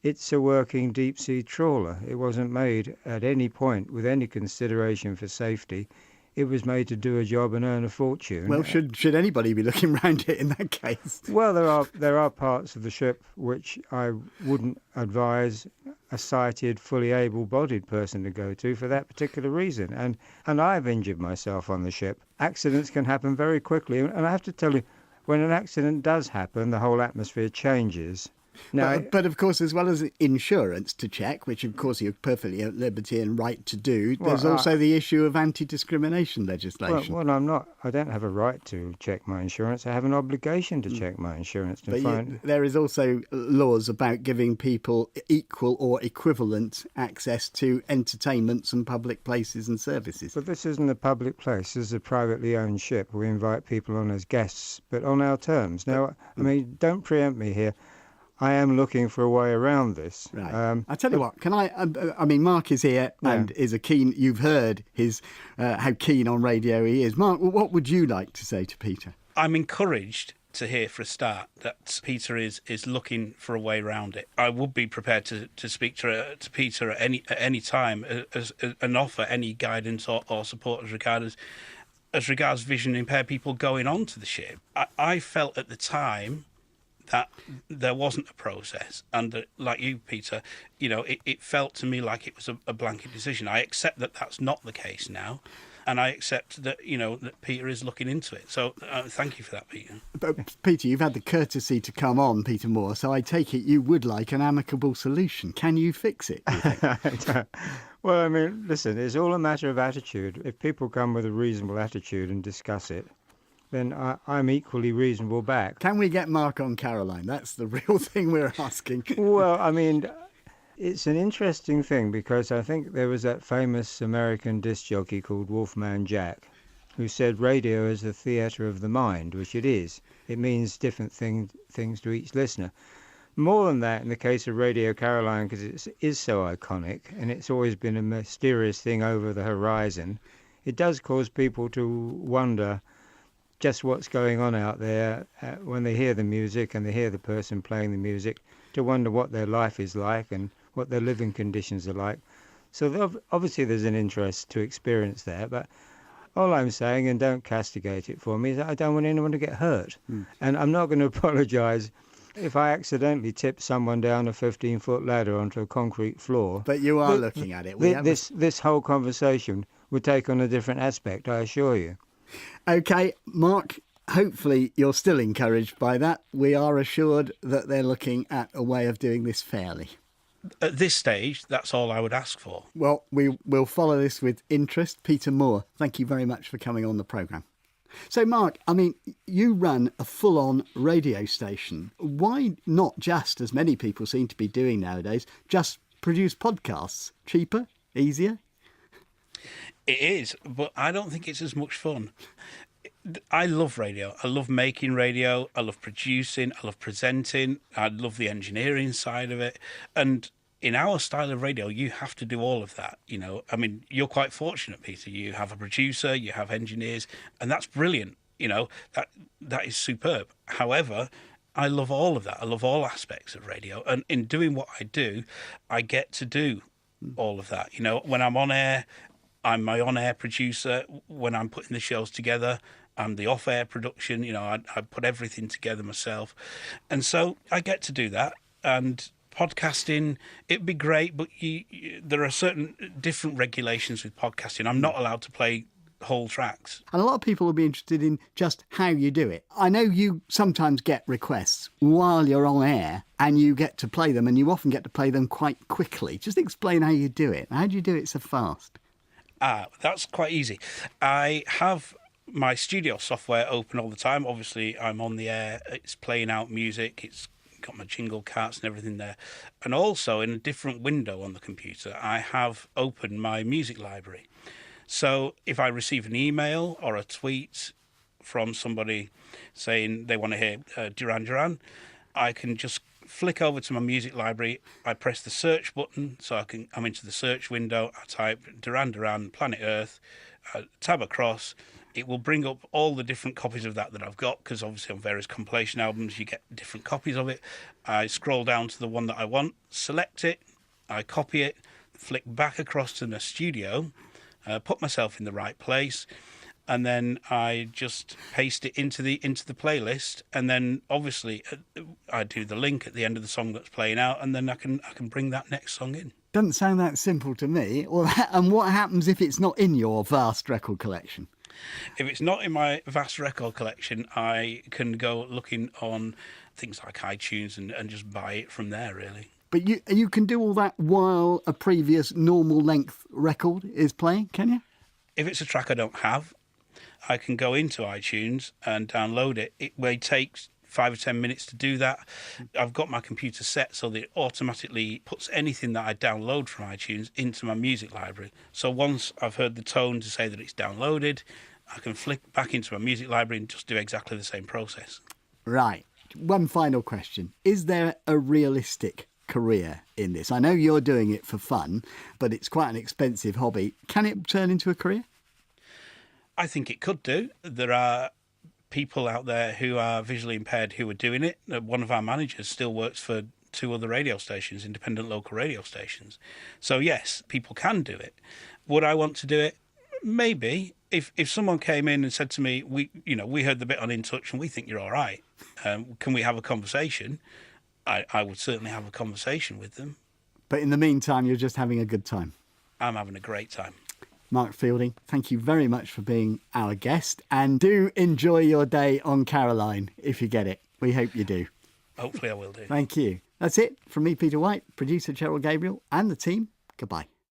it's a working deep-sea trawler. It wasn't made at any point with any consideration for safety. it was made to do a job and earn a fortune. Well, should anybody be looking round it in that case? Well, there are parts of the ship which I wouldn't advise a sighted, fully able-bodied person to go to for that particular reason. And I've injured myself on the ship. Accidents can happen very quickly, and I have to tell you, when an accident does happen, the whole atmosphere changes. Now, but of course, as well as insurance to check, which of course you're perfectly at liberty and right to do, there's also the issue of anti-discrimination legislation. Well, I don't have a right to check my insurance. I have an obligation to check my insurance. There is also laws about giving people equal or equivalent access to entertainments and public places and services. But this isn't a public place. This is a privately owned ship. We invite people on as guests, but on our terms. Now, I mean, don't preempt me here. I am looking for a way around this. Right. I tell you what, can I mean, Mark is here and is a keen, you've heard his how keen on radio he is. Mark, what would you like to say to Peter? I'm encouraged to hear for a start that Peter is looking for a way around it. I would be prepared to speak to Peter at any time and offer any guidance or support as regards vision impaired people going on to the ship. I felt at the time that there wasn't a process, and that, like you, Peter, it felt to me like it was a blanket decision. I accept that that's not the case now, and I accept that that Peter is looking into it. So thank you for that, Peter. But Peter, you've had the courtesy to come on, Peter Moore, so I take it you would like an amicable solution. Can you fix it, do you think? Well, I mean, listen, it's all a matter of attitude. If people come with a reasonable attitude and discuss it, then I'm equally reasonable back. Can we get Mark on Caroline? That's the real thing we're asking. Well, I mean, it's an interesting thing because I think there was that famous American disc jockey called Wolfman Jack who said radio is the theatre of the mind, which it is. It means different things to each listener. More than that, in the case of Radio Caroline, because it is so iconic and it's always been a mysterious thing over the horizon, it does cause people to wonder just what's going on out there when they hear the music and they hear the person playing the music, to wonder what their life is like and what their living conditions are like. So obviously there's an interest to experience there, but all I'm saying, and don't castigate it for me, is that I don't want anyone to get hurt. And I'm not going to apologise if I accidentally tip someone down a 15-foot ladder onto a concrete floor. But you are looking at it. This whole conversation would take on a different aspect, I assure you. OK, Mark, hopefully you're still encouraged by that. We are assured that they're looking at a way of doing this fairly. At this stage, that's all I would ask for. Well, we will follow this with interest. Peter Moore, thank you very much for coming on the programme. So, Mark, I mean, you run a full-on radio station. Why not just, as many people seem to be doing nowadays, just produce podcasts? Cheaper? Easier? It is, but I don't think it's as much fun. I love radio. I love making radio. I love producing. I love presenting. I love the engineering side of it. And in our style of radio, you have to do all of that. I mean, you're quite fortunate, Peter. You have a producer, you have engineers, and that's brilliant. That is superb. However, I love all of that. I love all aspects of radio. And in doing what I do, I get to do all of that. When I'm on air, I'm my on-air producer. When I'm putting the shows together, I'm the off-air production. I put everything together myself. And so I get to do that. And podcasting, it'd be great, but there are certain different regulations with podcasting. I'm not allowed to play whole tracks. And a lot of people will be interested in just how you do it. I know you sometimes get requests while you're on air and you get to play them, and you often get to play them quite quickly. Just explain how you do it. How do you do it so fast? That's quite easy. I have my studio software open all the time. Obviously, I'm on the air. It's playing out music. It's got my jingle carts and everything there. And also, in a different window on the computer, I have opened my music library. So if I receive an email or a tweet from somebody saying they want to hear Duran Duran, I can just flick over to my music library. I press the search button, so I'm into the search window. I type Duran Duran, Planet Earth, tab across. It will bring up all the different copies of that I've got, because obviously on various compilation albums you get different copies of it. I scroll down to the one that I want, select it, I copy it, flick back across to the studio, put myself in the right place, and then I just paste it into the playlist, and then obviously I do the link at the end of the song that's playing out, and then I can bring that next song in. Doesn't sound that simple to me. And what happens if it's not in your vast record collection? If it's not in my vast record collection, I can go looking on things like iTunes and just buy it from there, really. But you can do all that while a previous normal length record is playing, can you? If it's a track I don't have, I can go into iTunes and download it. It may take 5 or 10 minutes to do that. I've got my computer set so that it automatically puts anything that I download from iTunes into my music library. So once I've heard the tone to say that it's downloaded, I can flick back into my music library and just do exactly the same process. Right. One final question. Is there a realistic career in this? I know you're doing it for fun, but it's quite an expensive hobby. Can it turn into a career? I think it could do. There are people out there who are visually impaired who are doing it. One of our managers still works for 2 other radio stations, independent local radio stations. So yes, people can do it. Would I want to do it? Maybe. If someone came in and said to me, we heard the bit on In Touch and we think you're all right, can we have a conversation? I would certainly have a conversation with them. But in the meantime, you're just having a good time. I'm having a great time. Mark Fielding, thank you very much for being our guest, and do enjoy your day on Caroline if you get it. We hope you do. Hopefully I will do. Thank you. That's it from me, Peter Wight, producer Cheryl Gabriel and the team. Goodbye.